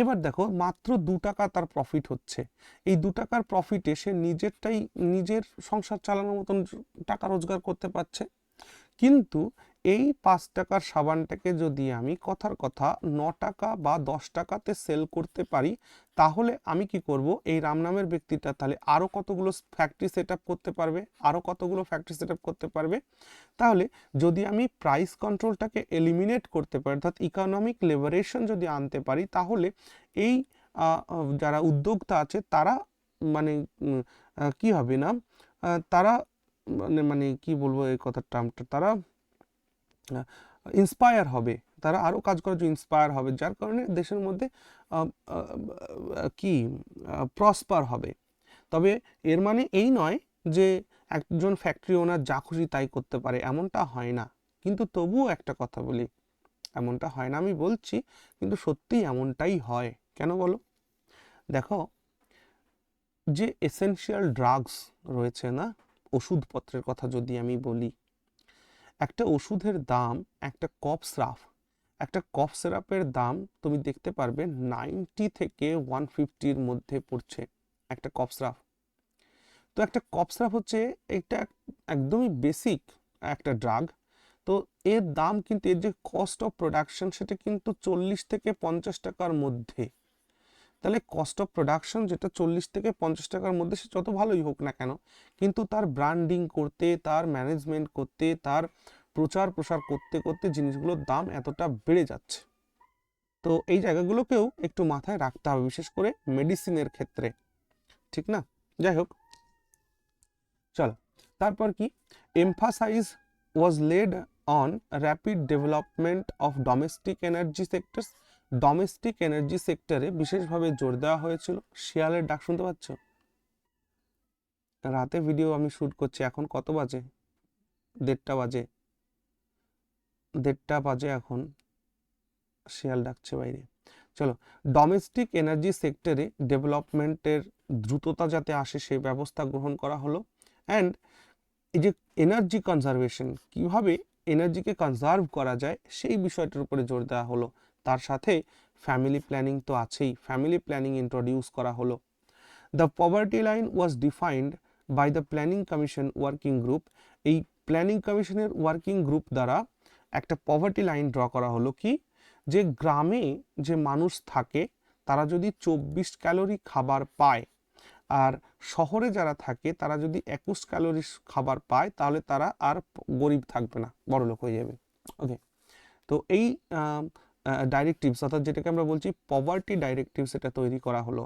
এবার দেখো মাত্র 2 টাকা তার প্রফিট হচ্ছে, এই 2 টাকার প্রফিটে সে নিজের সংসার চালানোর মতন টাকা রোজগার করতে পারছে। কিন্তু এই 5 টাকার সাবানটাকে যদি আমি কথার কথা 9 টাকা বা 10 টাকাতে সেল করতে পারি, তাহলে আমি কি করব, এই রাম নামের ব্যক্তিটা তাহলে আরও কতগুলো ফ্যাক্টরি সেট আপ করতে পারবে। তাহলে যদি আমি প্রাইস কন্ট্রোলটাকে এলিমিনেট করতে পারি, অর্থাৎ ইকোনমিক লিবারেশন যদি আনতে পারি, তাহলে এই যারা উদ্যোক্তা আছে তারা মানে কি হবে না, তারা মানে কি বলবো এই কথার টার্মটা, তারা ইন্সপায়ার হবে, তারা আরও কাজ করার জন্য ইন্সপায়ার হবে, যার কারণে দেশের মধ্যে কি প্রসপার হবে। তবে এর মানে এই নয় যে একজন ফ্যাক্টরি ওনার যা খুশি তাই করতে পারে, এমনটা হয় না। কিন্তু তবুও একটা কথা বলি, এমনটা হয় না আমি বলছি, কিন্তু সত্যিই এমনটাই হয়। কেন বলো? দেখো, যে এসেনশিয়াল ড্রাগস রয়েছে না, ওষুধপত্রের কথা যদি আমি বলি, একটা ওষুধের দাম, একটা কফ সিরাপের দাম তুমি দেখতে পারবে 90 থেকে 150-র মধ্যে পড়ছে একটা কফ সিরাপ। তো একটা কফ সিরাপ হচ্ছে এটা একদমই বেসিক একটা ড্রাগ। তো এর দাম কিন্তু, এর যে কস্ট অফ প্রোডাকশন, সেটা কিন্তু 40 থেকে 50 টাকার মধ্যে। তাহলে কস্ট অফ প্রোডাকশন যেটা 40 থেকে 50 টাকার মধ্যে, সে যত ভালোই হোক না কেন, কিন্তু তার ব্র্যান্ডিং করতে, তার ম্যানেজমেন্ট করতে, তার প্রচার প্রসার করতে করতে জিনিসগুলোর দাম এতটা বেড়ে যাচ্ছে। তো এই জায়গাগুলোকেও একটু মাথায় রাখতে হবে, বিশেষ করে মেডিসিনের ক্ষেত্রে, ঠিক না? যাই হোক, চলো তারপর কি, emphasise was lead on rapid development of domestic energy sectors. Domestic energy সেক্টরে বিশেষভাবে জোর দেওয়া হয়েছিল। শিয়ালের ডাক শুনতে পাচ্ছ? রাতে ভিডিও আমি শ্যুট করছি, এখন কত বাজে? 1:30 বাজে, 1:30 বাজে এখন, শিয়াল ডাকছে বাইরে। চলো, ডোমেস্টিক এনার্জি সেক্টরে ডেভেলপমেন্টের দ্রুততা যাতে আসে সেই ব্যবস্থা গ্রহণ করা হলো। অ্যান্ড এই যে এনার্জি কনজারভেশন, কিভাবে এনার্জিকে কনজার্ভ করা যায় সেই বিষয়টার উপরে জোর দেওয়া হলো। তার সাথে ফ্যামিলি প্ল্যানিং তো আছেই, ফ্যামিলি প্ল্যানিং ইন্ট্রোডিউস করা হলো। The poverty line was defined by the planning commission working group. এই প্ল্যানিং কমিশনের ওয়ার্কিং গ্রুপ দ্বারা একটা পভার্টি লাইন ড্র করা হলো, কি যে গ্রামে যে মানুষ থাকে তারা যদি 24 ক্যালোরি খাবার পায়, আর শহরে যারা থাকে তারা যদি 21 ক্যালোরি খাবার পায়, তাহলে তারা আর গরিব থাকবে না, বড়লোক হয়ে যাবে। ওকে, তো এই ডাইরেক্টিভস, অর্থাৎ যেটাকে আমরা বলছি পভার্টি ডাইরেক্টিভস, এটা তৈরি করা হলো।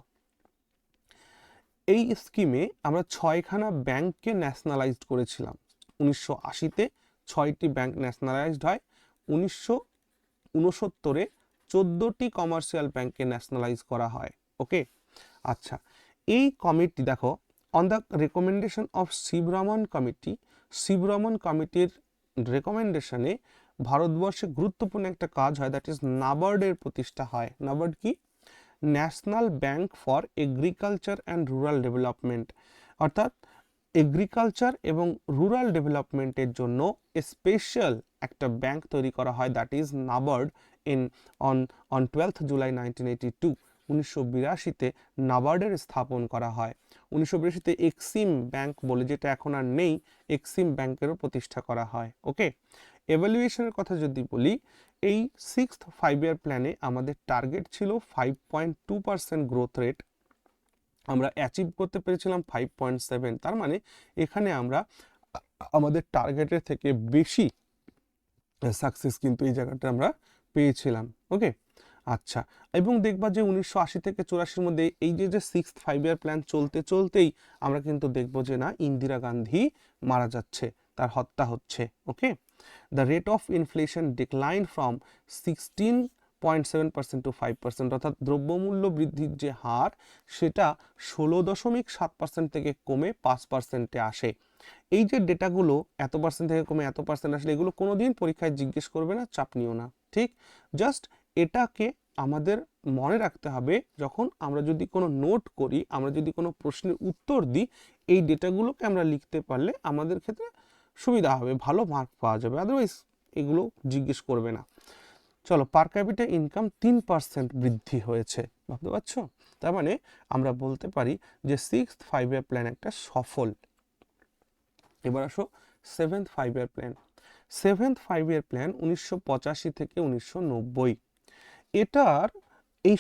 এই স্কিমে আমরা 6খানা ব্যাংককে ন্যাশনালাইজড করেছিলাম। 1980-তে 6টি ব্যাংক ন্যাশনালাইজড হয়। 1969-এ 14টি কমার্শিয়াল ব্যাংককে ন্যাশনালাইজ করা হয়। ওকে, আচ্ছা, এই কমিটি দেখো, on the recommendation of Sivaraman committee, Sivaraman কমিটির রেকমেন্ডেশনে ভারতবর্ষে গুরুত্বপূর্ণ একটা কাজ হয়, দ্যাট ইজ নাবার্ডের প্রতিষ্ঠা হয়। নাবার্ড কি? National bank for agriculture and rural development. অর্থাৎ এগ্রিকালচার এবং রুরাল ডেভেলপমেন্টের জন্য স্পেশাল একটা ব্যাংক তৈরি করা হয়, that is NABARD. On 12th July 1982, 1982-তে নাবার্ডের স্থাপন করা হয়। 1982-তে এক্সিম ব্যাংক বলে, যেটা এখন আর নেই, এক্সিম ব্যাংকেরও প্রতিষ্ঠা করা হয়। ওকে, এভালুয়েশনের কথা যদি বলি, এই 6th 5-year প্ল্যানে আমাদের টার্গেট ছিল 5.2% গ্রোথ রেট, আমরা অ্যাচিভ করতে পেরেছিলাম 5.7। তার মানে এখানে আমরা আমাদের টার্গেটের থেকে বেশি সাকসেস কিন্তু এই জায়গাটা আমরা পেয়েছিলাম। ওকে, আচ্ছা, এবং দেখবা যে 1980 থেকে 84-র মধ্যে এই যে 6th 5-year প্ল্যান চলতে চলতেই আমরা কিন্তু দেখবো যে না, ইন্দিরা গান্ধী মারা যাচ্ছে, তার হত্যা হচ্ছে। Okay, the rate of inflation decline from 16.7% to 5%, অর্থাৎ দ্রব্যমূল্য বৃদ্ধির যে হার, সেটা 16.7% থেকে কমে 5%-এ আসে। এই যে ডেটাগুলো এত পার্সেন্ট থেকে কমে এত পার্সেন্ট আসলে, এগুলো কোনোদিন পরীক্ষায় জিজ্ঞেস করবে না, চাপ নিও না, ঠিক? জাস্ট এটাকে আমাদের মনে রাখতে হবে, যখন আমরা যদি কোনো নোট করি, আমরা যদি কোনো প্রশ্নের উত্তর দিই, এই ডেটাগুলোকে আমরা লিখতে পারলে আমাদের ক্ষেত্রে সুবিধা হবে, ভালো মার্ক পাওয়া যাবে, আদারওয়াইজ এগুলো জিজ্ঞেস করবে না। চলো, পার ক্যাপিটা ইনকাম 3% বৃদ্ধি হয়েছে, ভাবতে পারছো? তার মানে আমরা বলতে পারি যে 6th 5-year প্ল্যান একটা সফল। এবার আসো 7th 5-year plan. 7th 5-year plan 1985 থেকে 1990। এটার এই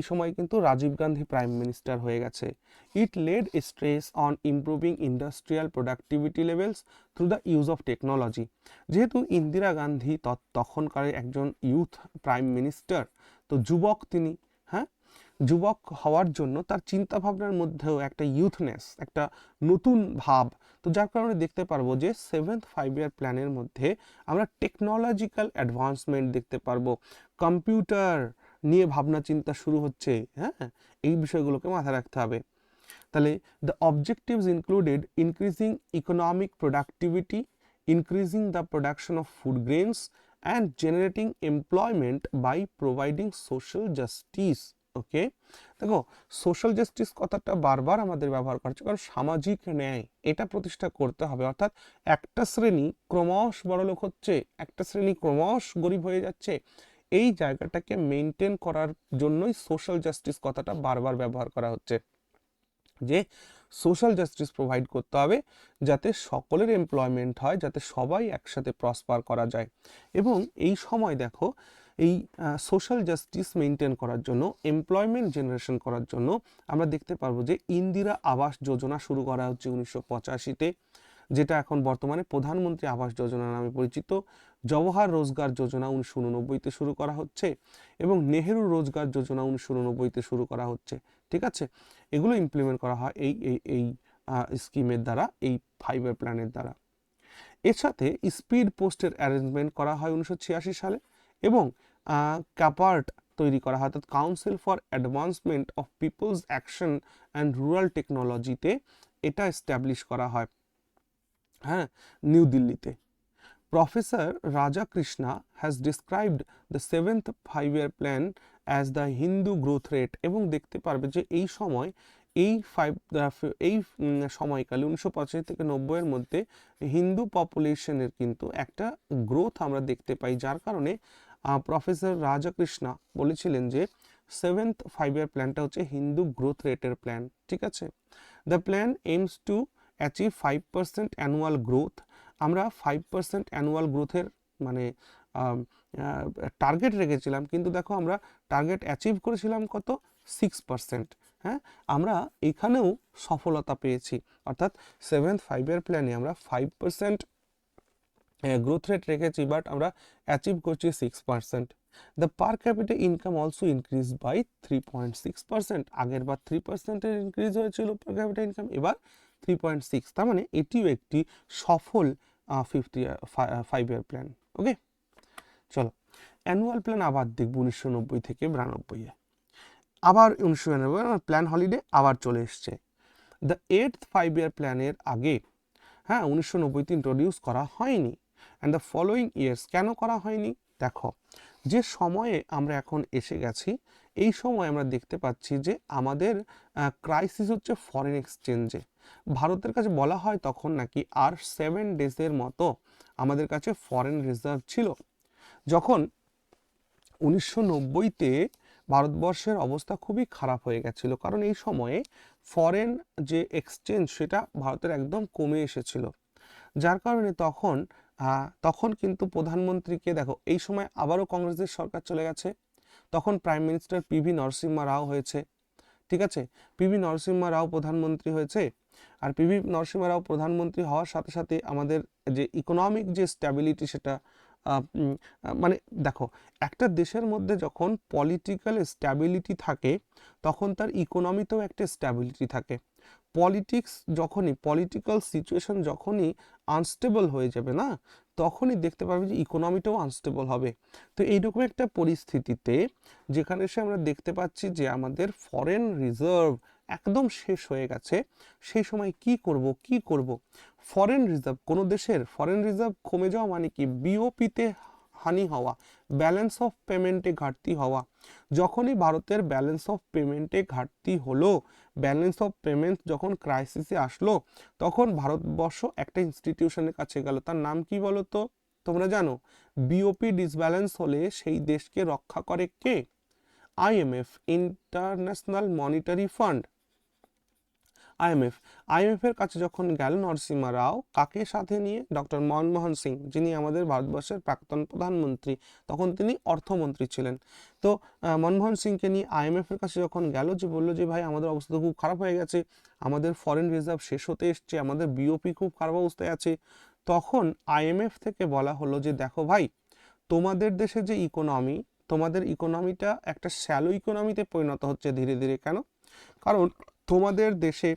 সময়ে কিন্তু রাজীব গান্ধী প্রাইম মিনিস্টার হয়ে গেছে। It led stress on improving industrial productivity levels through the use of technology. যেহেতু ইন্দিরা গান্ধী তখনকার একজন ইউথ প্রাইম মিনিস্টার, তো যুবক তিনি, হ্যাঁ, যুবক হওয়ার জন্য তার চিন্তা ভাবনার মধ্যেও একটা ইউথনেস, একটা নতুন ভাব। তো যার কারণে দেখতে পারবো যে 7th 5 year প্ল্যানের মধ্যে আমরা টেকনোলজিক্যাল অ্যাডভান্সমেন্ট দেখতে পারবো, কম্পিউটার নিয়ে ভাবনা চিন্তা শুরু হচ্ছে। হ্যাঁ, এই বিষয়গুলোকে মাথায় রাখতে হবে। তাহলে the objectives included increasing economic productivity, increasing the production of food grains and generating employment by providing social justice. Okay, দেখো সোশ্যাল জাস্টিস কথাটা বারবার আমাদের ব্যবহার করছে, কারণ সামাজিক ন্যায় এটা প্রতিষ্ঠা করতে হবে। অর্থাৎ একটা শ্রেণী ক্রমশ বড়লোক হচ্ছে, একটা শ্রেণী ক্রমশ গরিব হয়ে যাচ্ছে, এই জায়গাটাকে মেনটেন করার জন্যই সোশ্যাল জাস্টিস কথাটা বারবার ব্যবহার করা হচ্ছে, যে সোশ্যাল জাস্টিস প্রোভাইড করতে হবে যাতে সকলের এমপ্লয়মেন্ট হয়, যাতে সবাই একসাথে প্রসপার করা যায়। এবং এই সময় দেখো এই সোশ্যাল জাস্টিস মেনটেন করার জন্য, এমপ্লয়মেন্ট জেনারেশন করার জন্য আমরা দেখতে পারবো যে ইন্দিরা আবাস যোজনা শুরু করা হচ্ছে 1985-তে, যেটা এখন বর্তমানে প্রধানমন্ত্রী আবাস যোজনা নামে পরিচিত। জওহর রোজগার যোজনা 1989-তে শুরু করা হচ্ছে, এবং নেহেরু রোজগার যোজনা 1989-তে শুরু করা হচ্ছে। ঠিক আছে, এগুলো ইমপ্লিমেন্ট করা হয় এই এই এই স্কিমের দ্বারা, এই 5 year প্ল্যানের দ্বারা। এর সাথে স্পিড পোস্টের অ্যারেঞ্জমেন্ট করা হয় 1986 সালে, এবং ক্যাপার্ট তৈরি করা হয়, অর্থাৎ council for advancement of people's action and rural টেকনোলজিতে এটা এস্টাবলিশ করা হয়, হ্যাঁ, নিউ দিল্লিতে। প্রফেসর রাজা Krishna has described the 7th 5 year plan as the Hindu growth rate. এবং দেখতে পারবে যে এই সময় এই সময়কালে 1985 থেকে 90-এর মধ্যে হিন্দু পপুলেশনের কিন্তু একটা গ্রোথ আমরা দেখতে পাই, যার কারণে প্রফেসর রাজা কৃষ্ণা বলেছিলেন যে 7th 5 year প্ল্যানটা হচ্ছে হিন্দু গ্রোথ রেটের প্ল্যান। ঠিক আছে, the plan aims to achieve 5% annual growth. আমরা 5% অ্যানুয়াল গ্রোথের মানে টার্গেট রেখেছিলাম, কিন্তু দেখো আমরা টার্গেট অ্যাচিভ করেছিলাম কত, 6%। হ্যাঁ, আমরা এখানেও সফলতা পেয়েছি, অর্থাৎ 7th 5 year প্ল্যানে আমরা 5% গ্রোথ রেট রেখেছি, বাট আমরা অ্যাচিভ করছি 6%। The per capita income also increase by 3.6%। আগের বার 3%-এর ইনক্রিজ হয়েছিল পার ক্যাপিটা ইনকাম, এবার 3.6। তার মানে এটিও একটি সফল 5 year প্ল্যান। ওকে, চলো অ্যানুয়াল প্ল্যান আবার দেখব 1990 থেকে 92-এ। আবার 1999 প্ল্যান হলিডে আবার চলে এসছে। দ্য 8th 5 year প্ল্যানের আগে, হ্যাঁ, 1990-তে ইন্ট্রোডিউস করা হয়নি। অ্যান্ড দ্য ফলোয়িং ইয়ার্স, কেন করা হয়নি? দেখো যে সময়ে আমরা এখন এসে গেছি, এই সময় আমরা দেখতে পাচ্ছি যে আমাদের ক্রাইসিস হচ্ছে ফরেন এক্সচেঞ্জে। ভারতের কাছে বলা হয় তখন নাকি আর 7 days-এর মতো আমাদের কাছে ফরেন রিজার্ভ ছিল। যখন 1990-তে ভারতবর্ষের অবস্থা খুবই খারাপ হয়ে গেছিল, কারণ এই সময়ে ফরেন যে এক্সচেঞ্জ সেটা ভারতের একদম কমে এসেছিল, যার কারণে তখন কিন্তু প্রধানমন্ত্রীকে দেখো, এই সময় আবারও কংগ্রেসের সরকার চলে গেছে, তখন প্রাইম মিনিস্টার পিভি নরসিম্হা রাও হয়েছে। ঠিক আছে, পিভি নরসিম্হা রাও প্রধানমন্ত্রী হয়েছে, আর পিভি নরসিম্হা রাও প্রধানমন্ত্রী হওয়ার সাথে সাথে আমাদের যে ইকোনমিক যে স্ট্যাবিলিটি সেটা মানে দেখো, একটা দেশের মধ্যে যখন পলিটিক্যাল স্ট্যাবিলিটি থাকে তখন তার ইকোনমিতেও একটা স্ট্যাবিলিটি থাকে। পলিটিক্যাল সিচুয়েশন যখনই আনস্টেবল হয়ে যাবে না, তখনই দেখতে পারবে যে ইকোনমিটাও আনস্টেবল হবে। তো এইরকম একটা পরিস্থিতিতে যেখানে আমরা দেখতে পাচ্ছি যে আমাদের ফরেন রিজার্ভ একদম শেষ হয়ে গেছে, সেই সময় কি করব? ফরেন রিজার্ভ, কোনো দেশের ফরেন রিজার্ভ কমে যাওয়া মানে কি, বিওপিতে হানি হওয়া, ব্যালেন্স অফ পেমেন্টে ঘাটতি হওয়া। যখনই ভারতের ব্যালেন্স অফ পেমেন্টে ঘাটতি হলো, ব্যালেন্স অফ পেমেন্ট যখন ক্রাইসিসে আসলো, তখন ভারতবর্ষ একটা ইনস্টিটিউশনের কাছে গেল, তার নাম কি বলো তো? তোমরা জানো, বিওপি ডিসব্যালেন্স হলে সেই দেশকে রক্ষা করে কে? IMF, international monetary fund. IMF এর কাছে যখন গেল নরসিম্হা রাও, কাকে সাথে নিয়ে? ডক্টর মনমোহন সিং, যিনি আমাদের ভারতবর্ষের প্রাক্তন প্রধানমন্ত্রী, তখন তিনি অর্থমন্ত্রী ছিলেন। তো মনমোহন সিংকে নিয়ে আইএমএফ এর কাছে যখন গেল, যে বললো যে ভাই আমাদের অবস্থা খুব খারাপ হয়ে গেছে, আমাদের ফরেন রিজার্ভ শেষ হতে এসছে, আমাদের বিওপি খুব খারাপ অবস্থায় আছে, তখন আইএমএফ থেকে বলা হলো যে দেখো ভাই, তোমাদের দেশে যে ইকোনমি তোমাদের ইকোনমিটা একটা শ্যালো ইকোনমিতে পরিণত হচ্ছে ধীরে ধীরে। কেন? কারণ তোমাদের দেশে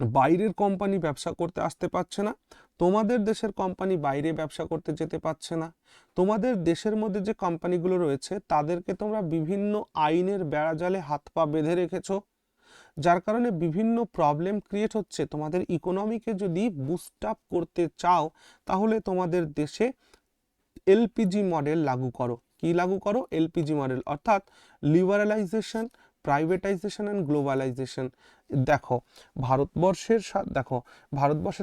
বাইরের কোম্পানি ব্যবসা করতে আসতে পারছে না, তোমাদের দেশের কোম্পানি বাইরে ব্যবসা করতে যেতে পারছে না, তোমাদের দেশের মধ্যে যে কোম্পানিগুলো রয়েছে তাদেরকে তোমরা বিভিন্ন আইনের বেড়াজালে হাত পা বেঁধে রেখেছো, যার কারণে বিভিন্ন প্রবলেম ক্রিয়েট হচ্ছে। তোমাদের ইকোনমিকে যদি বুস্ট আপ করতে চাও তাহলে তোমাদের দেশে এলপিজি মডেল লাগু করো। কি লাগু করো? এলপিজি মডেল, অর্থাৎ লিবারালাইজেশন, প্রাইভেটাইজেশন অ্যান্ড গ্লোবালাইজেশন। দেখো ভারতবর্ষের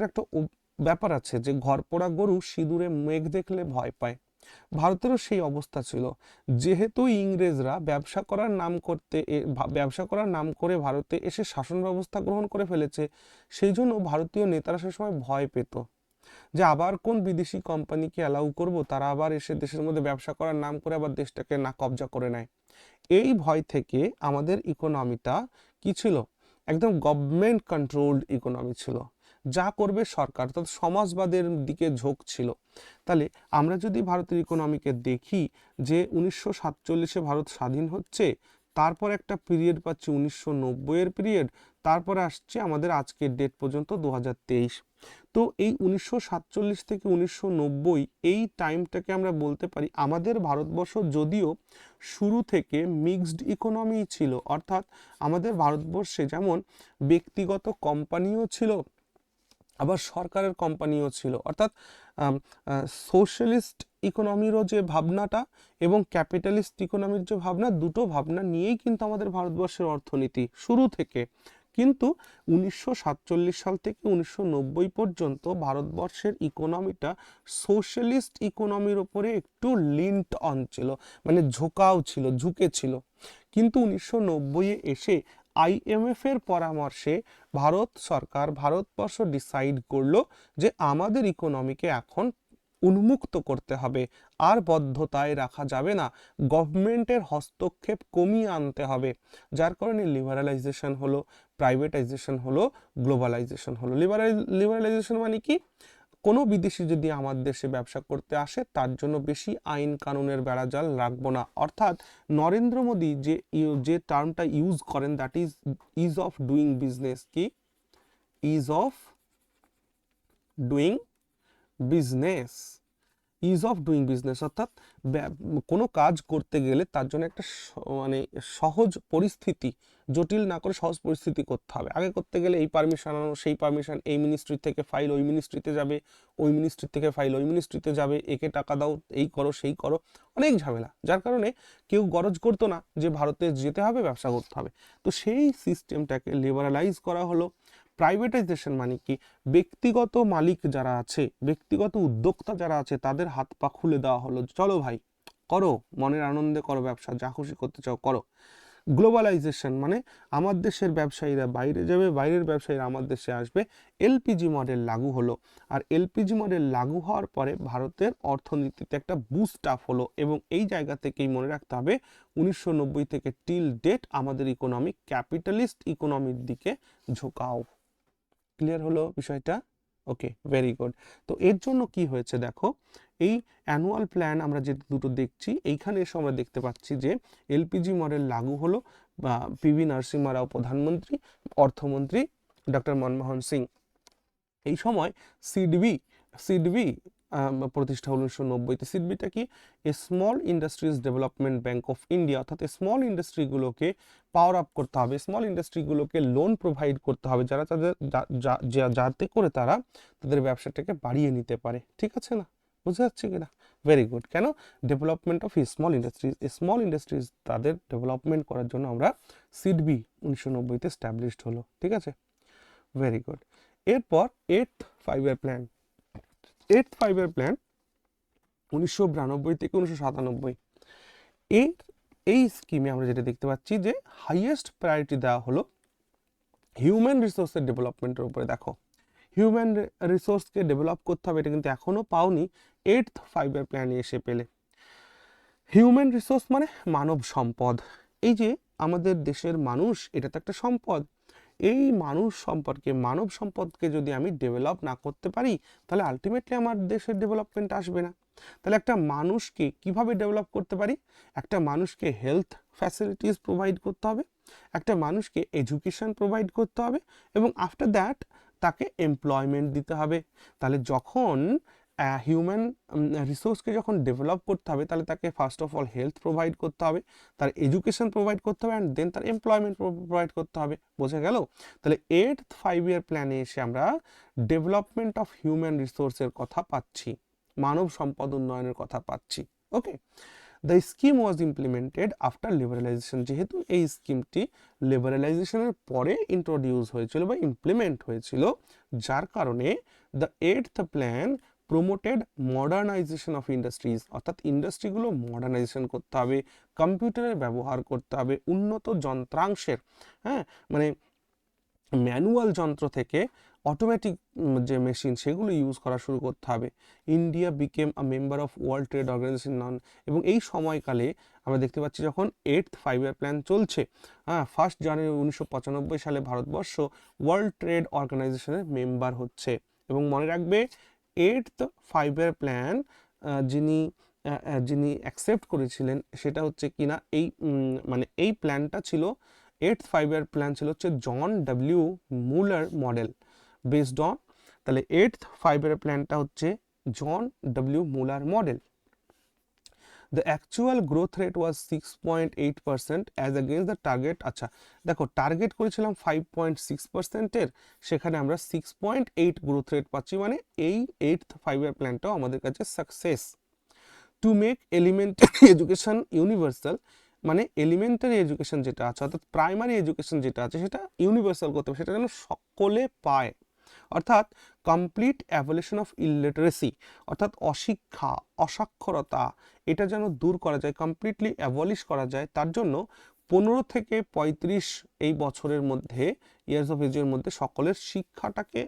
একটা ব্যাপার আছে যে ঘর পোড়া গরু সিঁদুরে মেঘ দেখলে ভয় পায়। ভারতেরও সেই অবস্থা ছিল। যেহেতু ইংরেজরা ব্যবসা করার নাম করে ভারতে এসে শাসন ব্যবস্থা গ্রহণ করে ফেলেছে, সেই জন্য ভারতীয় নেতারা সে সময় ভয় পেত যে আবার কোন বিদেশি কোম্পানিকে অ্যালাউ করব, তারা আবার এসে দেশের মধ্যে ব্যবসা করার নাম করে আবার দেশটাকে না কবজা করে নেয়। এই ভয় থেকে আমাদের ইকোনমিটা কি ছিল? একদম গভর্নমেন্ট কন্ট্রোলড ইকোনমি ছিল, যা করবে সরকার, অর্থাৎ সমাজবাদের দিকে ঝোঁক ছিল। তাহলে আমরা যদি ভারতের ইকোনমিকে দেখি যে 1947-এ ভারত স্বাধীন হচ্ছে, তারপর একটা পিরিয়ড পাচ্ছি 1990-এর পিরিয়ড, তারপরে আসছে আমাদের আজকের ডেট পর্যন্ত 2023। তো এই 1947 থেকে 1990 এই টাইমটাকে আমরা বলতে পারি আমাদের ভারতবর্ষ যদিও শুরু থেকে মিক্সড ইকোনমি ছিল, অর্থাৎ আমাদের ভারতবর্ষে যেমন ব্যক্তিগত কোম্পানিও ছিল আবার সরকারের কোম্পানিও ছিল, অর্থাৎ সোশ্যালিস্ট ইকোনমিরও যে ভাবনাটা এবং ক্যাপিটালিস্ট ইকোনমির যে ভাবনা, দুটো ভাবনা নিয়েই কিন্তু আমাদের ভারতবর্ষের অর্থনীতি শুরু থেকে। কিন্তু 1947 সাল থেকে 1990 পর্যন্ত ভারতবর্ষের ইকোনমিটা সোশ্যালিস্ট ইকোনমির ওপরে একটু লিন্ট অন ছিল, মানে ঝুঁকে ছিল। কিন্তু 1990-এ এসে IMF এর পরামর্শে ভারতবর্ষ ডিসাইড করলো যে আমাদের ইকোনমিকে এখন উন্মুক্ত করতে হবে, আর বদ্ধতায় রাখা যাবে না, গভর্নমেন্টের হস্তক্ষেপ কমিয়ে আনতে হবে। যার কারণে লিবারালাইজেশন হলো, প্রাইভেটাইজেশন হলো, গ্লোবালাইজেশন হলো। লিবারালাইজেশন মানে কি? কোনো বিদেশি যদি আমার দেশে ব্যবসা করতে আসে তার জন্য বেশি আইন কানুনের বেড়াজাল রাখবো না, অর্থাৎ নরেন্দ্র মোদী যে টার্মটা ইউজ করেন, that is ease of doing business. কি? Ease of doing business. Ease of doing business অর্থাৎ কোনো কাজ করতে গেলে তার জন্য একটা মানে সহজ পরিস্থিতি, জটিল না করে সহজ পরিস্থিতি করতে হবে। আগে করতে গেলে এই পারমিশন আনো, সেই পারমিশন, এই মিনিস্ট্রি থেকে ফাইল ওই মিনিস্ট্রিতে যাবে, ওই মিনিস্ট্রি থেকে ফাইল ওই মিনিস্ট্রিতে যাবে, একে টাকা দাও, এই করো সেই করো, অনেক ঝামেলা। যার কারণে কেউ গরজ করতো না যে ভারতে যেতে হবে, ব্যবসা করতে হবে। তো সেই সিস্টেমটাকে লিবারালাইজ করা হলো। প্রাইভেটাইজেশন মানে কি? ব্যক্তিগত মালিক যারা আছে, ব্যক্তিগত উদ্যোক্তা যারা আছে, তাদের হাত পা খুলে দেওয়া হলো, চলো ভাই করো, মনের আনন্দে করো ব্যবসা, যা খুশি করতে চাও করো। গ্লোবালাইজেশন মানে আমার দেশের ব্যবসায়ীরা বাইরে যাবে, বাইরের ব্যবসায়ীরা আমার দেশে আসবে। এলপিজি মডেল লাগু হলো, আর এলপিজি মডেল লাগু হওয়ার পরে ভারতের অর্থনীতিতে একটা বুস্ট আপ হলো। এবং এই জায়গা থেকেই মনে রাখতে হবে 1990 থেকে টিল ডেট আমাদের ইকোনমি ক্যাপিটালিস্ট ইকোনমির দিকে ঝোঁকাও। ক্লিয়ার হলো বিষয়টা? ওকে, ভেরি গুড। তো এর জন্য কি হয়েছে দেখো, এই অ্যানুয়াল প্ল্যান আমরা যে দুটো দেখছি, এইখানে এসে আমরা দেখতে পাচ্ছি যে এলপিজি মডেল লাগু হলো, বা পিভি নরসিংহ রাও প্রধানমন্ত্রী, অর্থমন্ত্রী ডক্টর মনমোহন সিং। এই সময় সিডবি প্রতিষ্ঠা হলো 1990-তে। সিডবিটা কি? A small industries development bank of India, অর্থাৎ স্মল ইন্ডাস্ট্রিগুলোকে পাওয়ার আপ করতে হবে, স্মল ইন্ডাস্ট্রিগুলোকে লোন প্রোভাইড করতে হবে, যাতে করে তারা তাদের ব্যবসাটাকে বাড়িয়ে নিতে পারে। ঠিক আছে না? বুঝতে যাচ্ছে কিনা? Very good. কেন? ডেভেলপমেন্ট অফ স্মল ইন্ডাস্ট্রিজ তাদের ডেভেলপমেন্ট করার জন্য আমরা সিডবি 1990-তে স্ট্যাবলিশড হলো। ঠিক আছে, ভেরি গুড। এরপর 8th 5-year plan. 8th 5-year plan 1992 থেকে 1997। এই স্কিমে আমরা যেটা দেখতে পাচ্ছি যে হাইয়েস্ট প্রায়োরিটি দেওয়া হলো হিউম্যান রিসোর্সের ডেভেলপমেন্টের উপরে। দেখো, হিউম্যান রিসোর্সকে ডেভেলপ করতে হবে, এটা কিন্তু এখনো পাওনি, 8th 5-year প্ল্যানে এসে পেলে। হিউম্যান রিসোর্স মানে মানব সম্পদ। এই যে আমাদের দেশের মানুষ, এটা তো একটা সম্পদ। এই মানব সম্পদকে যদি আমি ডেভেলপ না করতে পারি তাহলে আলটিমেটলি আমার দেশের ডেভেলপমেন্ট আসবে না। তাহলে একটা মানুষকে কিভাবে ডেভেলপ করতে পারি? একটা মানুষকে হেলথ ফ্যাসিলিটিস প্রোভাইড করতে হবে, একটা মানুষকে এডুকেশন প্রোভাইড করতে হবে, এবং আফটার দ্যাট তাকে এমপ্লয়মেন্ট দিতে হবে। তাহলে যখন হিউম্যান রিসোর্সকে যখন ডেভেলপ করতে হবে, তাহলে তাকে first of all health provide করতে হবে, তার এডুকেশন প্রোভাইড করতে হবে, অ্যান্ড দেন তার এমপ্লয়মেন্ট প্রোভাইড করতে হবে। বোঝা গেল? তাহলে 8th 5-year প্ল্যানে এসে আমরা ডেভেলপমেন্ট অফ হিউম্যান রিসোর্সের কথা পাচ্ছি, মানব সম্পদ উন্নয়নের কথা পাচ্ছি। Okay, the scheme was implemented after liberalization. যেহেতু এই স্কিমটি লিবারালাইজেশনের পরে ইন্ট্রোডিউস হয়েছিল বা ইমপ্লিমেন্ট হয়েছিল, যার কারণে the 8th plan promoted modernisation of industries, অর্থাৎ ইন্ডাস্ট্রিগুলো মডার্নাইজেশন করতে হবে, কম্পিউটারের ব্যবহার করতে হবে, উন্নত যন্ত্রাংশের, হ্যাঁ মানে ম্যানুয়াল যন্ত্র থেকে অটোমেটিক যে মেশিন সেগুলো ইউজ করা শুরু করতে হবে। India became a member of world trade organization নন, এবং এই সময়কালে আমরা দেখতে পাচ্ছি যখন 8th 5-year প্ল্যান চলছে, 1 জানুয়ারি 1995 সালে ভারতবর্ষ ওয়ার্ল্ড ট্রেড অর্গানাইজেশনের মেম্বার হচ্ছে। এবং মনে রাখবে 8th 5-year প্ল্যান যিনি অ্যাকসেপ্ট করেছিলেন সেটা হচ্ছে কিনা এই মানে এই প্ল্যানটা ছিল 8th 5-year প্ল্যান ছিল হচ্ছে John W Muller model based on, তাহলে 8th 5-year প্ল্যানটা হচ্ছে John W Muller model. The actual growth rate was 6.8% as against the target। আচ্ছা দেখো, টার্গেট করেছিলাম 5.6% এর, সেখানে আমরা 6.8 গ্রোথ রেট পাচ্ছি, মানে এই 8th 5-year প্ল্যানটাও আমাদের কাছে success. To make elementary education universal, মানে এলিমেন্টারি এডুকেশন যেটা আছে অর্থাৎ প্রাইমারি এডুকেশন যেটা আছে সেটা ইউনিভার্সাল করতে হবে, সেটা যেন সকলে পায়, অর্থাৎ কমপ্লিট অ্যাবলিশন অফ ইলিটারেসি, অর্থাৎ অশিক্ষা অসাক্ষরতা এটা যেন দূর করা যায়, কমপ্লিটলি অ্যাবলিশ করা যায়। তার জন্য 15 থেকে 35 এই বছরের মধ্যে, ইয়ার্স অফ এজের মধ্যে সকলের শিক্ষাটাকে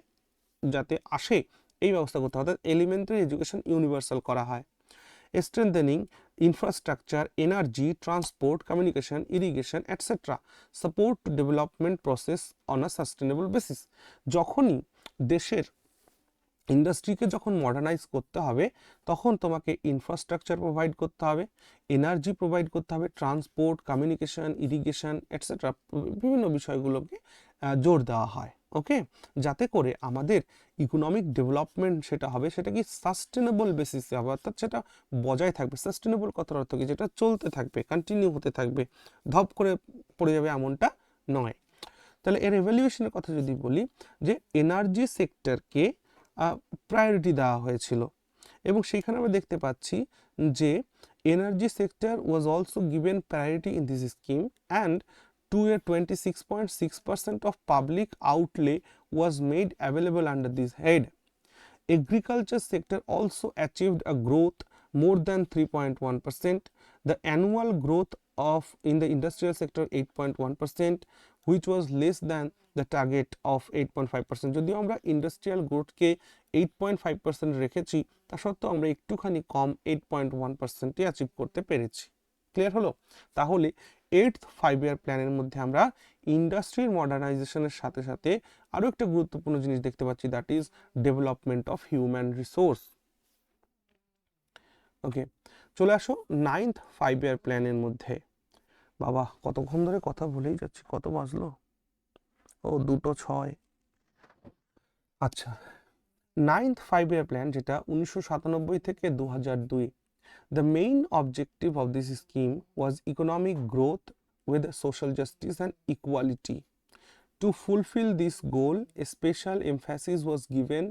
যাতে আসে এই ব্যবস্থা করতে হবে, অর্থাৎ এলিমেন্টারি এডুকেশন ইউনিভার্সাল করা হয়। Strengthening infrastructure, energy, transport, communication, irrigation, etc. Support to development process on a sustainable basis. যখনই দেশের ইন্ডাস্ট্রিকে যখন মডার্নাইজ করতে হবে, তখন তোমাকে ইনফ্রাস্ট্রাকচার প্রোভাইড করতে হবে, এনার্জি প্রোভাইড করতে হবে, ট্রান্সপোর্ট, কমিউনিকেশন, ইরিগেশন এটসেট্রা বিভিন্ন বিষয়গুলোকে জোর দেওয়া হয়। ওকে, যাতে করে আমাদের ইকোনমিক ডেভেলপমেন্ট সেটা হবে, সেটা কি সাস্টেনেবল বেসিসে হবে, অর্থাৎ সেটা বজায় থাকবে। সাস্টেনেবল কথার অর্থ কি? যেটা চলতে থাকবে, কন্টিনিউ হতে থাকবে, ধপ করে পড়ে যাবে এমনটা নয়। তাহলে এর এভ্যালুয়েশনের কথা যদি বলি, যে এনার্জি সেক্টরকে প্রায়োরিটি দেওয়া হয়েছিল, এবং সেইখানে আমরা দেখতে পাচ্ছি যে energy sector was also given priority in this scheme, and to a 26.6% of public outlay was made available under this head. Agriculture sector also achieved a growth more than 3.1%. The annual growth of in the industrial sector 8.1%, which was less than the target of 8.5%. যদিও আমরা industrial গ্রোথকে 8.5% রেখেছি, তা সত্ত্বেও আমরা একটুখানি কম 8.1%ই achieve করতে পেরেছি। Clear হলো? তাহলে 8th 5-year প্ল্যানের মধ্যে আমরা ইন্ডাস্ট্রির মডার্নাইজেশনের সাথে সাথে আরও একটা গুরুত্বপূর্ণ জিনিস দেখতে পাচ্ছি, that is development of human resource. Okay, চলে আসো 9th 5-year প্ল্যানের মধ্যে। বাবা কতক্ষণ ধরে কথা ভুলেই যাচ্ছি, কত বাজলো? ও 2:06। আচ্ছা, 9th 5-year প্ল্যান যেটা 1997 থেকে 2002, the main objective of this scheme was economic growth with social justice and equality. To fulfill this goal, a special emphasis was given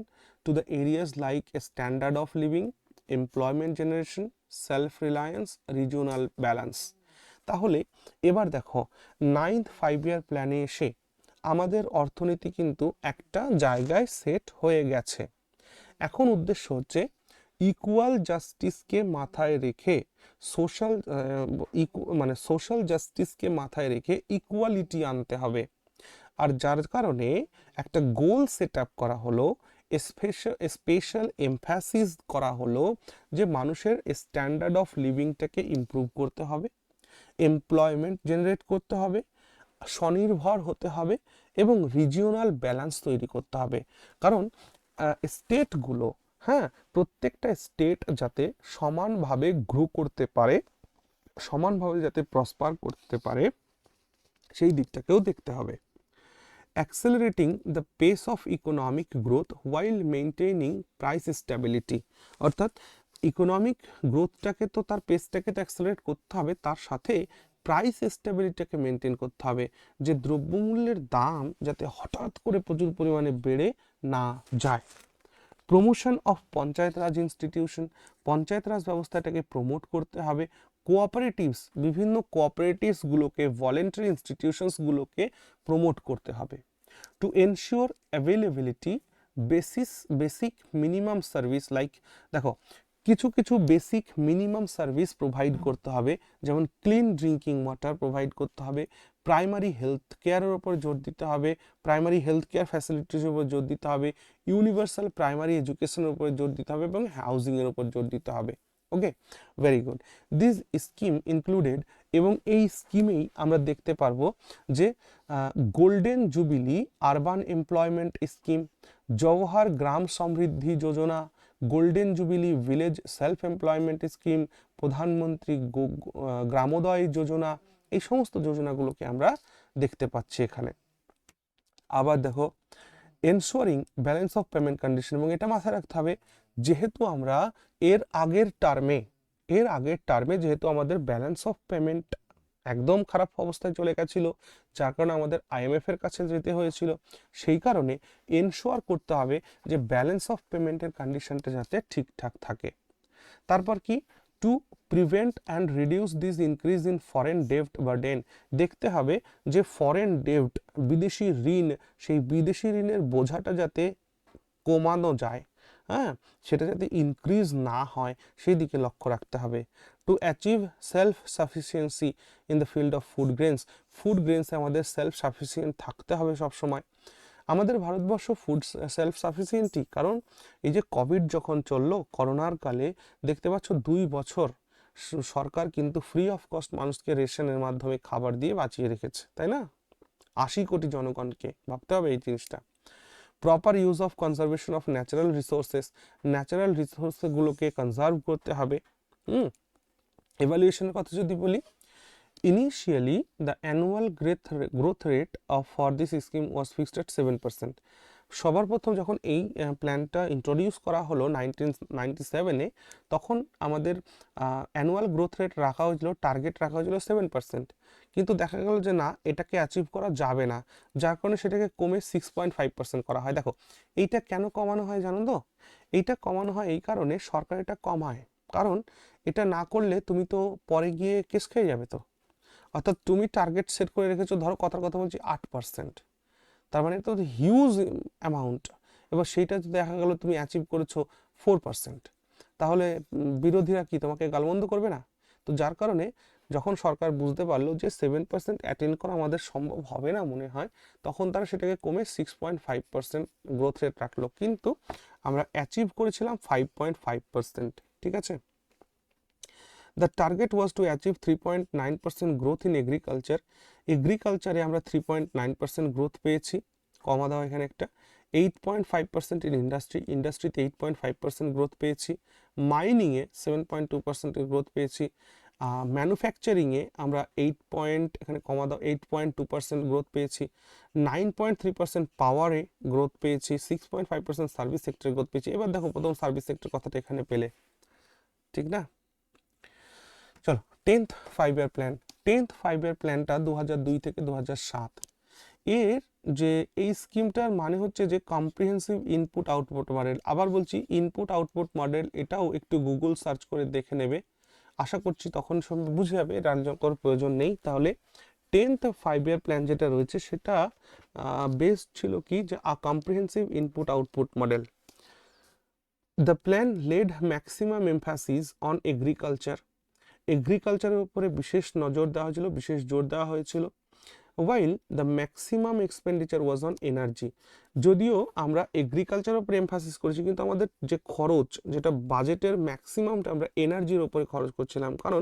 to the areas like a standard of living, employment generation, self-reliance, regional balance. তাহলে এবার দেখো 9th 5-year প্ল্যানে এসে আমাদের অর্থনীতি কিন্তু একটা জায়গায় সেট হয়ে গেছে। এখন উদ্দেশ্য হচ্ছে ইকুয়াল জাস্টিসকে মাথায় রেখে সোশ্যাল জাস্টিসকে মাথায় রেখে ইকুয়ালিটি আনতে হবে। আর যার কারণে একটা গোল সেট আপ করা হলো, স্পেশাল এমফ্যাসিস করা হলো যে মানুষের স্ট্যান্ডার্ড অফ লিভিংটাকে ইমপ্রুভ করতে হবে, এমপ্লয়মেন্ট জেনারেট করতে হবে, স্বনির্ভর হতে হবে, এবং রিজিওনাল ব্যালেন্স তৈরি করতে হবে। কারণ স্টেটগুলো হ্যাঁ, প্রত্যেকটা স্টেট যাতে সমানভাবে গ্রো করতে পারে, সমানভাবে যাতে প্রসপার করতে পারে, সেই দিকটাকেও দেখতে হবে। accelerating the pace of economic growth while maintaining price stability, অর্থাৎ ইকোনমিক গ্রোথটাকে তো তার পেসটাকে তো অ্যাক্সেলারেট করতে হবে, তার সাথে প্রাইস স্টেবিলিটিকে মেনটেন করতে হবে, যে দ্রব্যমূল্যের দাম যাতে হঠাৎ করে প্রচুর পরিমাণে বেড়ে না যায়। Promotion of Panchayat Raj institution, Panchayat Raj ব্যবস্থাটাকে প্রমোট করতে হবে। কোঅপারেটিভস, বিভিন্ন কোঅপারেটিভসগুলোকে, ভলেন্টারি ইনস্টিটিউশনসগুলোকে প্রমোট করতে হবে। To ensure availability basic minimum service, like দেখো কিছু কিছু বেসিক মিনিমাম সার্ভিস প্রোভাইড করতে হবে, যেমন ক্লিন ড্রিঙ্কিং ওয়াটার প্রোভাইড করতে হবে, প্রাইমারি হেলথ কেয়ারের ওপর জোর দিতে হবে, প্রাইমারি হেলথ কেয়ার ফ্যাসিলিটিসের উপর জোর দিতে হবে, ইউনিভার্সাল প্রাইমারি এডুকেশনের উপর জোর দিতে হবে এবং হাউজিংয়ের উপর জোর দিতে হবে। Okay, very good. This scheme included, এবং এই স্কিমেই আমরা দেখতে পারবো যে golden jubilee urban employment scheme, Jawahar Gram Samriddhi Yojana, golden jubilee village self employment scheme, Pradhan Mantri Gramodaya যোজনা, এই সমস্ত যোজনাগুলোকে আমরা দেখতে পাচ্ছি এখানে। আবার দেখো ensuring balance of payment condition, এবং এটা মাথায় রাখতে হবে যেহেতু আমরা এর আগের টার্মে যেহেতু আমাদের ব্যালেন্স অফ পেমেন্ট একদম খারাপ অবস্থায় চলে গেছিল, যার কারণে আমাদের আইএমএফ এর কাছে যেতে হয়েছিল, সেই কারণে এনশোর করতে হবে যে ব্যালেন্স অফ পেমেন্টের কন্ডিশনটা যাতে ঠিকঠাক থাকে। তারপর কি, to prevent and reduce this increase in foreign ডেপ্ট বার্ডেন, দেখতে হবে যে ফরেন ডেপ্ট, বিদেশি ঋণ, সেই বিদেশি ঋণের বোঝাটা যাতে কমানো যায়, হ্যাঁ, সেটা যাতে ইনক্রিজ না হয় সেই দিকে লক্ষ্য রাখতে হবে। To achieve self sufficiency in the field of food গ্রেনসে আমাদের সেলফ সাফিসিয়েন্ট থাকতে হবে সবসময়। আমাদের ভারতবর্ষ ফুড সেলফ সাফিসিয়েন্টই, কারণ এই যে কোভিড যখন চললো, করোনার কালে দেখতে পাচ্ছ 2 বছর সরকার কিন্তু ফ্রি অফ কস্ট মানুষকে রেশনের মাধ্যমে খাবার দিয়ে বাঁচিয়ে রেখেছে, তাই না? 80 কোটি জনগণকে, ভাবতে হবে এই জিনিসটা। Proper use of conservation of natural রিসোর্সেসগুলোকে কনজার্ভ করতে হবে। এভালুয়েশনের কথা যদি বলি, initially the annual growth rate for this scheme was fixed at 7%। সবার প্রথম যখন এই প্ল্যানটা ইন্ট্রোডিউস করা হলো 1997-এ, তখন আমাদের অ্যানুয়াল গ্রোথ রেট রাখা হয়েছিল, টার্গেট রাখা হয়েছিল 7%, কিন্তু দেখা গেল যে না, এটাকে অ্যাচিভ করা যাবে না, যার কারণে সেটাকে কমে 6.5% করা হয়। দেখো এইটা কেন কমানো হয় জানো তো? এইটা কমানো হয় এই কারণে, সরকার এটা কমায় কারণ এটা না করলে তুমি তো পরে গিয়ে কেস খেয়ে যাবে। তো অর্থাৎ তুমি টার্গেট সেট করে রেখেছো, ধরো কথার কথা বলছি 8%, তার মানে তো হিউজ অ্যামাউন্ট, এবার সেইটা দেখা গেল তুমি অ্যাচিভ করেছো 4%, তাহলে বিরোধীরা কি তোমাকে গালমন্দ করবে না? তো যার কারণে যখন সরকার বুঝতে পারলো যে 7% অ্যাটেন্ড করা আমাদের সম্ভব হবে না মনে হয়, তখন তারা সেটাকে কমে 6.5% গ্রোথ রেট রাখলো, কিন্তু আমরা অ্যাচিভ করেছিলাম 5.5%, ঠিক আছে। The target was to achieve 3.9% growth in agriculture. এগ্রিকালচারে আমরা 3.9% গ্রোথ পেয়েছি, কমা দাও এখানে একটা। 8.5% ইন ইন্ডাস্ট্রিতে 8.5% গ্রোথ পেয়েছি। মাইনিংয়ে 7.2% গ্রোথ পেয়েছি। ম্যানুফ্যাকচারিংয়ে আমরা এখানে কমা দাও 8.2% গ্রোথ পেয়েছি। 9.3% পাওয়ারে গ্রোথ পেয়েছি। 6.5% সার্ভিস সেক্টরে গ্রোথ পেয়েছি। এবার দেখো প্রথম সার্ভিস সেক্টর কথাটা এখানে পেলে, ঠিক না? চলো 10th 5-year plan. 10th 5-year প্ল্যানটা 2002 থেকে 2007। এর যে এই স্কিমটার মানে হচ্ছে যে কম্প্রিহেন্সিভ ইনপুট আউটপুট মডেল। আবার বলছি ইনপুট আউটপুট মডেল, এটাও একটু গুগল সার্চ করে দেখে নেবে, আশা করছি তখন সঙ্গে বুঝে যাবে, রাজ্যকর প্রয়োজন নেই। তাহলে 10th 5-year প্ল্যান যেটা রয়েছে সেটা বেসড ছিল কি, যে comprehensive input output model. The plan led maximum emphasis on এগ্রিকালচারের উপরে বিশেষ নজর দেওয়া হয়েছিল, বিশেষ জোর দেওয়া হয়েছিল। while the maximum expenditure was on energy, যদিও আমরা এগ্রিকালচারের উপরে এমফাসিস করেছি, কিন্তু আমাদের যে খরচ, যেটা বাজেটের ম্যাক্সিমামটা আমরা এনার্জির উপরে খরচ করছিলাম, কারণ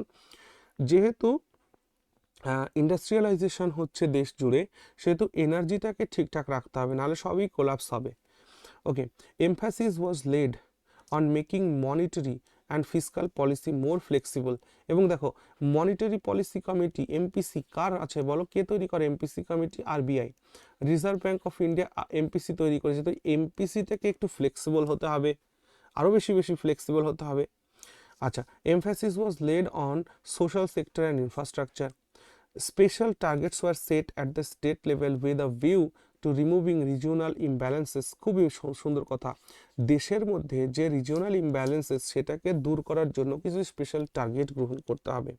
যেহেতু ইন্ডাস্ট্রিয়ালাইজেশন হচ্ছে দেশ জুড়ে, সেহেতু এনার্জিটাকে ঠিকঠাক রাখতে হবে, নাহলে সবই কোলাপস হবে। Okay, emphasis was lead on making monetary and fiscal policy more flexible. এবং দেখো মনিটারি পলিসি কমিটি এমপিসি কার আছে বলো, কে তৈরি করে MPC committee? RBI, reserve bank of India MPC তৈরি করেছে। তো এমপিসি থেকে একটু ফ্লেক্সিবল হতে হবে, আরও বেশি ফ্লেক্সিবল হতে হবে। আচ্ছা, emphasis was lead on social sector and infrastructure. Special targets were set at the state level with a view to removing regional imbalances। খুবই সুন্দর কথা, দেশের মধ্যে যে রিজিওনাল ইমব্যালেন্সেস সেটাকে দূর করার জন্য কিছু স্পেশাল টার্গেট গ্রহণ করতে হবে।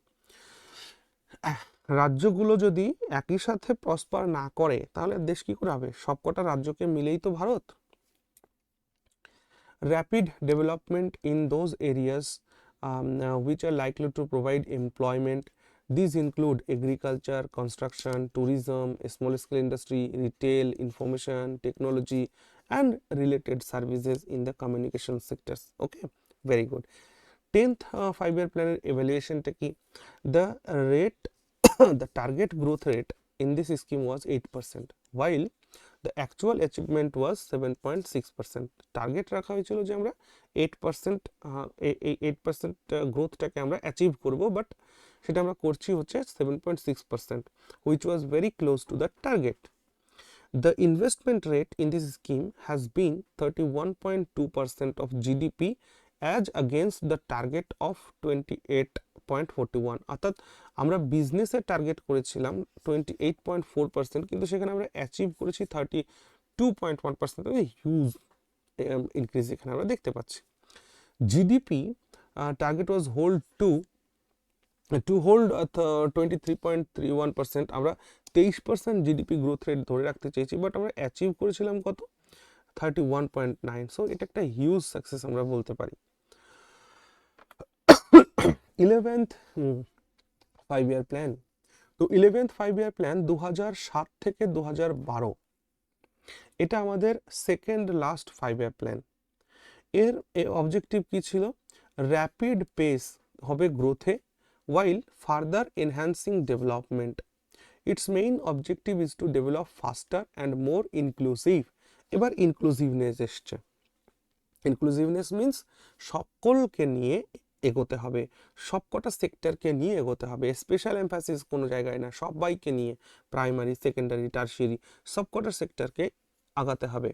রাজ্যগুলো যদি একই সাথে প্রসপার না করে তাহলে দেশ কি করে হবে? সবকটা রাজ্যকে মিলেই তো Bharat. Rapid development in those areas which are likely to provide employment. These include agriculture, construction, tourism, small scale industry, retail, information technology and related services in the communication sectors. Okay, very good. 10th 5-year plan evaluation ki the rate the target growth rate in this scheme was 8%, while the actual achievement was 7.6%. Target রাখা হয়েছিল যে আমরা 8% 8% গ্রোথটাকে আমরা achieve করব, but সেটা আমরা করছি হচ্ছে 7.6%, which was very close to the target. The investment rate in this scheme has been 31.2% of GDP as against the target of 28.41। অর্থাৎ আমরা বিজনেসের টার্গেট করেছিলাম 28.4%, কিন্তু সেখানে আমরা অ্যাচিভ করেছি 32.1%। হিউজ ইনক্রিজ এখানে আমরা দেখতে পাচ্ছি। জিডিপি টার্গেট ওয়াজ হোল্ড টু 23.31%। আমরা 23% জিডিপি গ্রোথ রেট ধরে রাখতে চেয়েছি, বাট আমরা অ্যাচিভ করেছিলাম কত? 31.9। সো এটা একটা হিউজ সাকসেস আমরা বলতে পারি। 11th 5-year plan. তো 11th 5-year প্ল্যান 2007 থেকে 2012, এটা আমাদের সেকেন্ড লাস্ট 5-year প্ল্যান। এর অবজেক্টিভ কি ছিল? র্যাপিড পেস হবে গ্রোথে while further enhancing development. Its main objective is to develop faster and more inclusive। এবার ইনক্লুসিভনেস এসছে। ইনক্লুসিভনেস মিন্স সকলকে নিয়ে এগোতে হবে, সবকটা সেক্টরকে নিয়ে এগোতে হবে, স্পেশাল এমফাসিস কোনো জায়গায় না, সবাইকে নিয়ে, প্রাইমারি, সেকেন্ডারি, টারশিয়ারি সবকটা সেক্টরকে আগাতে হবে।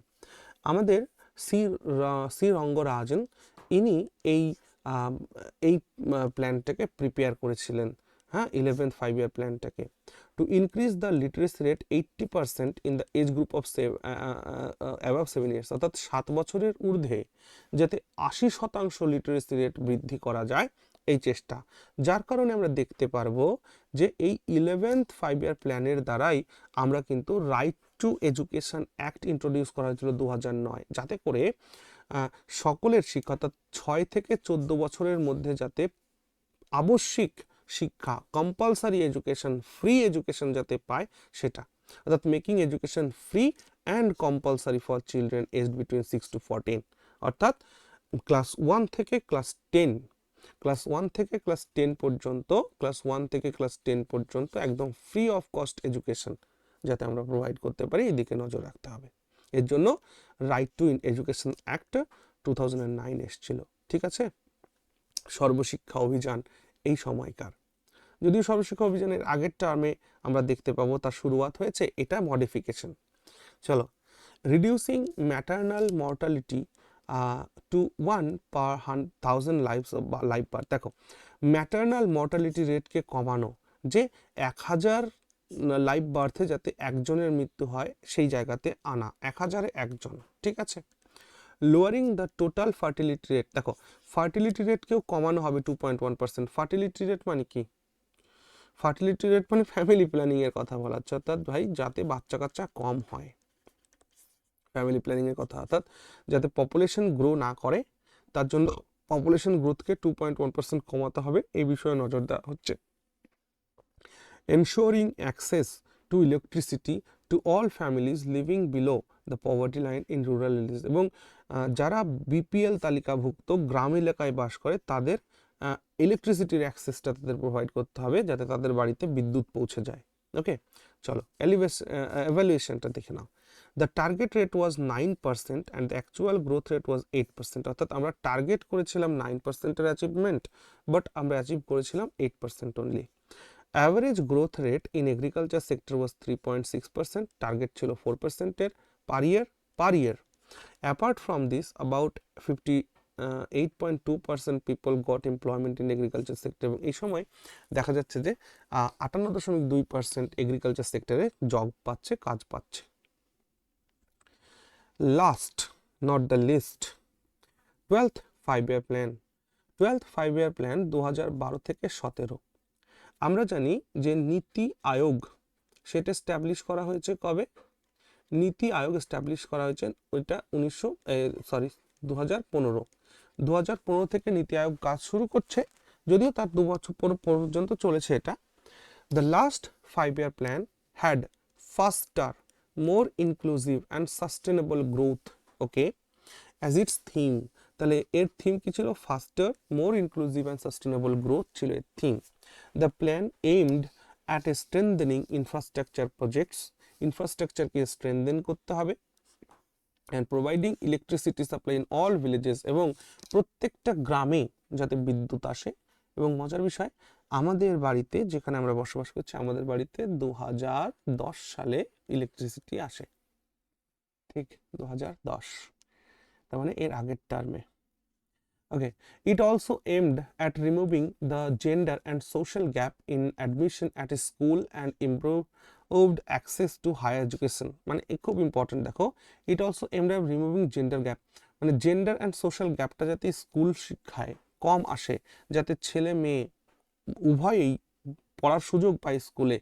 আমাদের সি রঙ্গরাজন ইনি এই প্ল্যানটাকে প্রিপেয়ার করেছিলেন, হ্যাঁ, 11th 5-year প্ল্যানটাকে। To increase the literacy rate 80% in the age group of above 7 years। অর্থাৎ 7 বছরের ঊর্ধ্বে যাতে 80% লিটারেসি রেট বৃদ্ধি করা যায়, এই চেষ্টা। যার কারণে আমরা দেখতে পারবো যে এই 11th 5-year প্ল্যানের দ্বারাই আমরা কিন্তু right two education act introduce করা হয়েছিল 2009, যাতে করে সকলের শিক্ষা অর্থাৎ 6 থেকে 14 বছরের মধ্যে যাতে আবশ্যিক শিক্ষা, কম্পালসারি এডুকেশন, ফ্রি এডুকেশন যাতে পায় সেটা, অর্থাৎ making education free and compulsory for children aged between 6 to 14। অর্থাৎ ক্লাস 1 থেকে ক্লাস 10, ক্লাস 1 থেকে ক্লাস 10 পর্যন্ত, ক্লাস 1 থেকে ক্লাস 10 পর্যন্ত একদম ফ্রি অফ কস্ট এডুকেশন যাতে আমরা প্রোভাইড করতে পারি, এদিকে নজর রাখতে হবে। এর জন্য রাইট টু এডুকেশন অ্যাক্ট 2009 এসেছিল, ঠিক আছে। সর্বশিক্ষা অভিযান এই সময়কার, যদিও সর্বশিক্ষা অভিযানের আগের টার্মে আমরা দেখতে পাবো তার শুরুয়াত হয়েছে, এটা মডিফিকেশন। চলো, reducing maternal mortality to 1 per 1000 life birth. দেখো, ম্যাটারনাল মর্টালিটি রেটকে কমানো, যে 1000 লাইফ বার্থে যাতে একজনের মৃত্যু হয় সেই জায়গাতে আনা, 1000-এ একজন, ঠিক আছে। Lowering the total fertility rate. দেখো, ফার্টিলিটি রেটকেও কমানো হবে 2.1%। ফার্টিলিটি রেট মানে কি? ফার্টিলিটি রেট মানে ফ্যামিলি প্ল্যানিং এর কথা বলা হচ্ছে, অর্থাৎ ভাই যাতে বাচ্চা কাচ্চা কম হয়, ফ্যামিলি প্ল্যানিং এর কথা, অর্থাৎ যাতে পপুলেশন গ্রো না করে তার জন্য পপুলেশন গ্রোথকে 2.1% কমাতে হবে, এই বিষয়ে নজর দেওয়া হচ্ছে। Ensuring access to electricity to all families living below the poverty line in rural areas. এবং যারা বিপিএল তালিকাভুক্ত গ্রাম এলাকায় বাস করে তাদের ইলেকট্রিসিটির অ্যাক্সেসটা তাদের প্রোভাইড করতে হবে যাতে তাদের বাড়িতে বিদ্যুৎ পৌঁছে যায়। ওকে, চলো এভ্যালুয়েশনটা দেখে নাও। The target rate was 9% and the actual growth rate was 8%, অর্থাৎ আমরা টার্গেট করেছিলাম 9%-এর অ্যাচিভমেন্ট, বাট আমরা অ্যাচিভ করেছিলাম 8% only. Average growth rate in agriculture sector was 3.6%, target ছিল 4%-এর per year. Apart from this about 8.2% people got employment in agriculture sector, এবং এই সময় দেখা যাচ্ছে যে 58.2% এগ্রিকালচার সেক্টরে জব পাচ্ছে, কাজ পাচ্ছে। Last not the least, 12th 5-year plan. 12th 5-year plan 2012 থেকে 17। আমরা জানি যে নীতি আয়োগ সেটা এস্টাবলিশ করা হয়েছে কবে? নীতি আয়োগ এস্টাবলিশ করা হয়েছে ওইটা 2015 থেকে নীতি আয়োগ কাজ শুরু করছে, যদিও তার 2 বছর পর্যন্ত চলেছে এটা। The last 5-year plan had ফাস্টার, more inclusive and sustainable growth, okay, as its theme। তাহলে এর থিম কি ছিল? Faster, more inclusive and sustainable growth ছিল এর theme. The plan aimed at a strengthening infrastructure projects, ইনফ্রাস্ট্রাকচারকে স্ট্রেংথেন করতে হবে, and providing electricity supply in all villages, এবং প্রত্যেকটা গ্রামে যাতে বিদ্যুৎ আসে। এবং মজার বিষয়, আমাদের বাড়িতে যেখানে আমরা বসবাস করছি, আমাদের বাড়িতে 2010 সালে ইলেকট্রিসিটি আসে, ঠিক 2010, তার মানে এর আগের টার্মে। Okay, it also aimed at removing the gender and social gap in admission at a school and improved access to higher education। মানে খুব ইম্পর্টেন্ট, দেখো, ইট also aimed at removing gender gap, মানে জেন্ডার অ্যান্ড সোশ্যাল গ্যাপটা যাতে school শিক্ষায় কম আসে, যাতে ছেলে মেয়ে উভয়েই পড়ার সুযোগ পায় স্কুলে,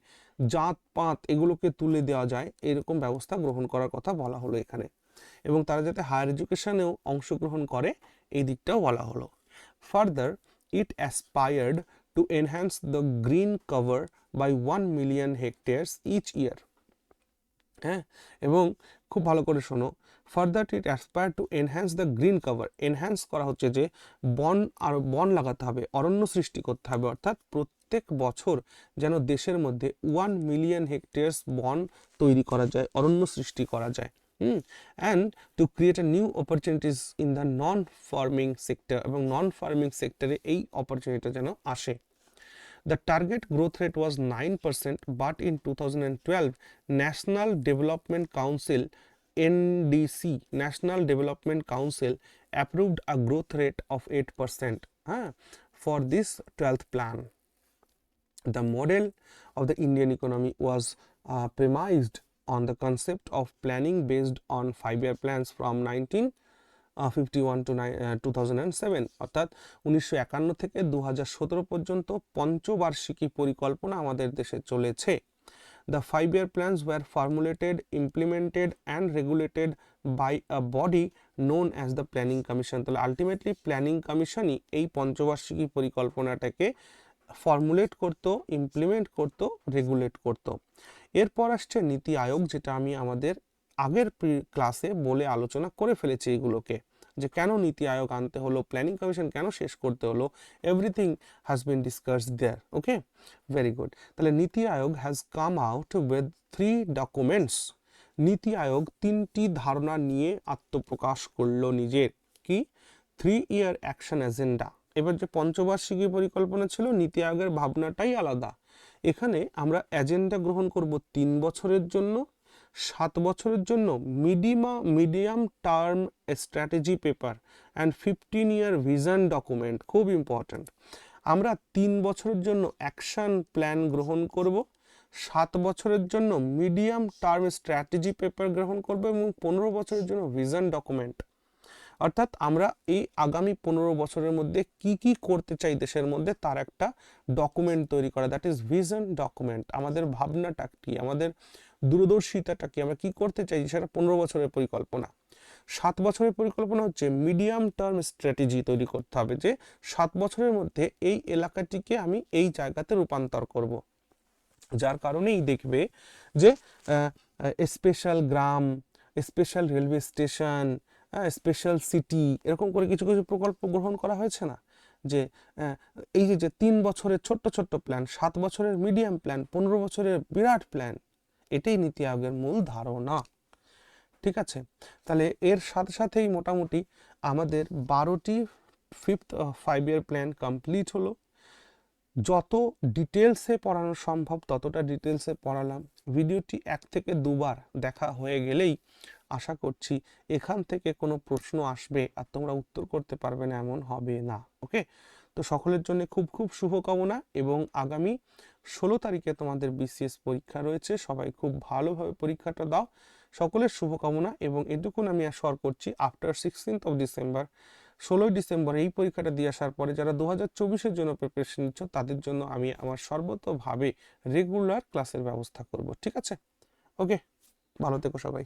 জাত পাত এগুলোকে তুলে দেওয়া যায়, এরকম ব্যবস্থা গ্রহণ করার কথা বলা হলো এখানে, এবং তারা যাতে হায়ার এডুকেশনেও অংশগ্রহণ করে এই দিকটাও বলা হলো। Further it aspired to enhance the green cover by 1 million hectares each year. হ্যাঁ, এবং খুব ভালো করে শোনো, further it aspire to enhance the green cover, enhance করা হচ্ছে যে বন লাগাতে হবে, অরণ্য সৃষ্টি করতে হবে, অর্থাৎ প্রত্যেক বছর যেন দেশের মধ্যে 1 মিলিয়ন হেক্টেয়ার্স বন তৈরি করা যায়, অরণ্য সৃষ্টি করা যায়। And to create a new opportunities in the non farming sector, এবং নন ফার্মিং সেক্টরে এই অপরচুনিটি যেন আসে। The target growth rate was 9%, but in 2012, National Development Council (NDC) National Development Council approved a growth rate of 8% for this 12th plan. The model of the Indian economy was premised on the concept of planning based on 5-year plans from 1951 to 2007, অর্থাৎ 1951 থেকে 2017 পর্যন্ত পঞ্চবার্ষিকী পরিকল্পনা আমাদের দেশে চলেছে। The 5-year plans were formulated, implemented and regulated by a body known as the Planning Commission। তাহলে ultimately planning কমিশনই এই পঞ্চবার্ষিকী পরিকল্পনাটাকে formulate করতো, ইমপ্লিমেন্ট করতো, রেগুলেট করতো। এরপর আসছে নীতি আয়োগ, যেটা আমি আমাদের আগের ক্লাসে বলে আলোচনা করে ফেলেছি এইগুলোকে, যে কেন নীতি আয়োগ আনতে হলো, প্ল্যানিং কমিশন কেন শেষ করতে হলো, everything has been discussed there. Okay, very good. তাহলে NITI Aayog has come out with 3 documents. NITI Aayog 3টি ধারণা নিয়ে আত্মপ্রকাশ করলো নিজের, কি? 3-year action agenda. এবার যে পঞ্চবার্ষিকী পরিকল্পনা ছিল, নীতি আয়োগের ভাবনাটাই আলাদা। এখানে আমরা এজেন্ডা গ্রহণ করব 3 বছরের জন্য, 7 বছরের জন্য medium term strategy paper and 15-year vision document. খুব ইম্পর্ট্যান্ট, আমরা 3 বছরের জন্য অ্যাকশন প্ল্যান গ্রহণ করব, 7 বছরের জন্য মিডিয়াম টার্ম স্ট্র্যাটেজি পেপার গ্রহণ করব, এবং 15 বছরের জন্য ভিশন ডকুমেন্ট। অর্থাৎ আমরা এই আগামী 15 বছরের মধ্যে কি কি করতে চাই দেশের মধ্যে, তার একটা ডকুমেন্ট তৈরি করা, দ্যাট ইজ ভিশন ডকুমেন্ট। আমাদের ভাবনাটা কি, আমাদের দূরদর্শিতাটা কি, আমরা কি করতে চাই, সেটা 15 বছরের পরিকল্পনা। 7 বছরের পরিকল্পনা হচ্ছে মিডিয়াম টার্ম স্ট্র্যাটেজি তৈরি করতে হবে, যে 7 বছরের মধ্যে এই এলাকাটিকে আমি এই জায়গাতে রূপান্তর করব। যার কারণেই দেখবে যে স্পেশাল গ্রাম, special railway station, special city, এরকম করে কিছু কিছু প্রকল্প গ্রহণ করা হয়েছে না, যে এই যে 3 বছরের ছোট্ট ছোট্ট প্ল্যান, 7 বছরের মিডিয়াম প্ল্যান, 15 বছরের বিরাট প্ল্যান, এটাই নীতি আয়োগের মূল ধারণা। ঠিক আছে। তাহলে এর সাথে সাথেই মোটামুটি আমাদের 12টি 5th 5 ইয়ার প্ল্যান কমপ্লিট হলো। যত ডিটেলসে পড়ানো সম্ভব ততটা ডিটেলসে পড়ালাম। ভিডিওটি 1 থেকে 2বার দেখা হয়ে গেলেই আশা করছি এখান থেকে কোনো প্রশ্ন আসবে আর তোমরা উত্তর করতে পারবে না এমন হবে না। ওকে, তো সকলের জন্য খুব খুব শুভকামনা, এবং আগামী 16 তারিখে তোমাদের বিসিএস পরীক্ষা রয়েছে। সবাই খুব ভালোভাবে পরীক্ষাটা দাও, সকলের শুভকামনা। এবং এটুকুন আমি অ্যাশোর করছি, আফটার 16th অফ ডিসেম্বর, 16ই ডিসেম্বর এই পরীক্ষাটা দিয়ে আসার পরে যারা 2024-এর জন্য প্রিপারেশন নিচ্ছ তাদের জন্য আমি আমার সর্বতোভাবে রেগুলার ক্লাসের ব্যবস্থা করব। ঠিক আছে, ওকে, ভালো থেকো সবাই।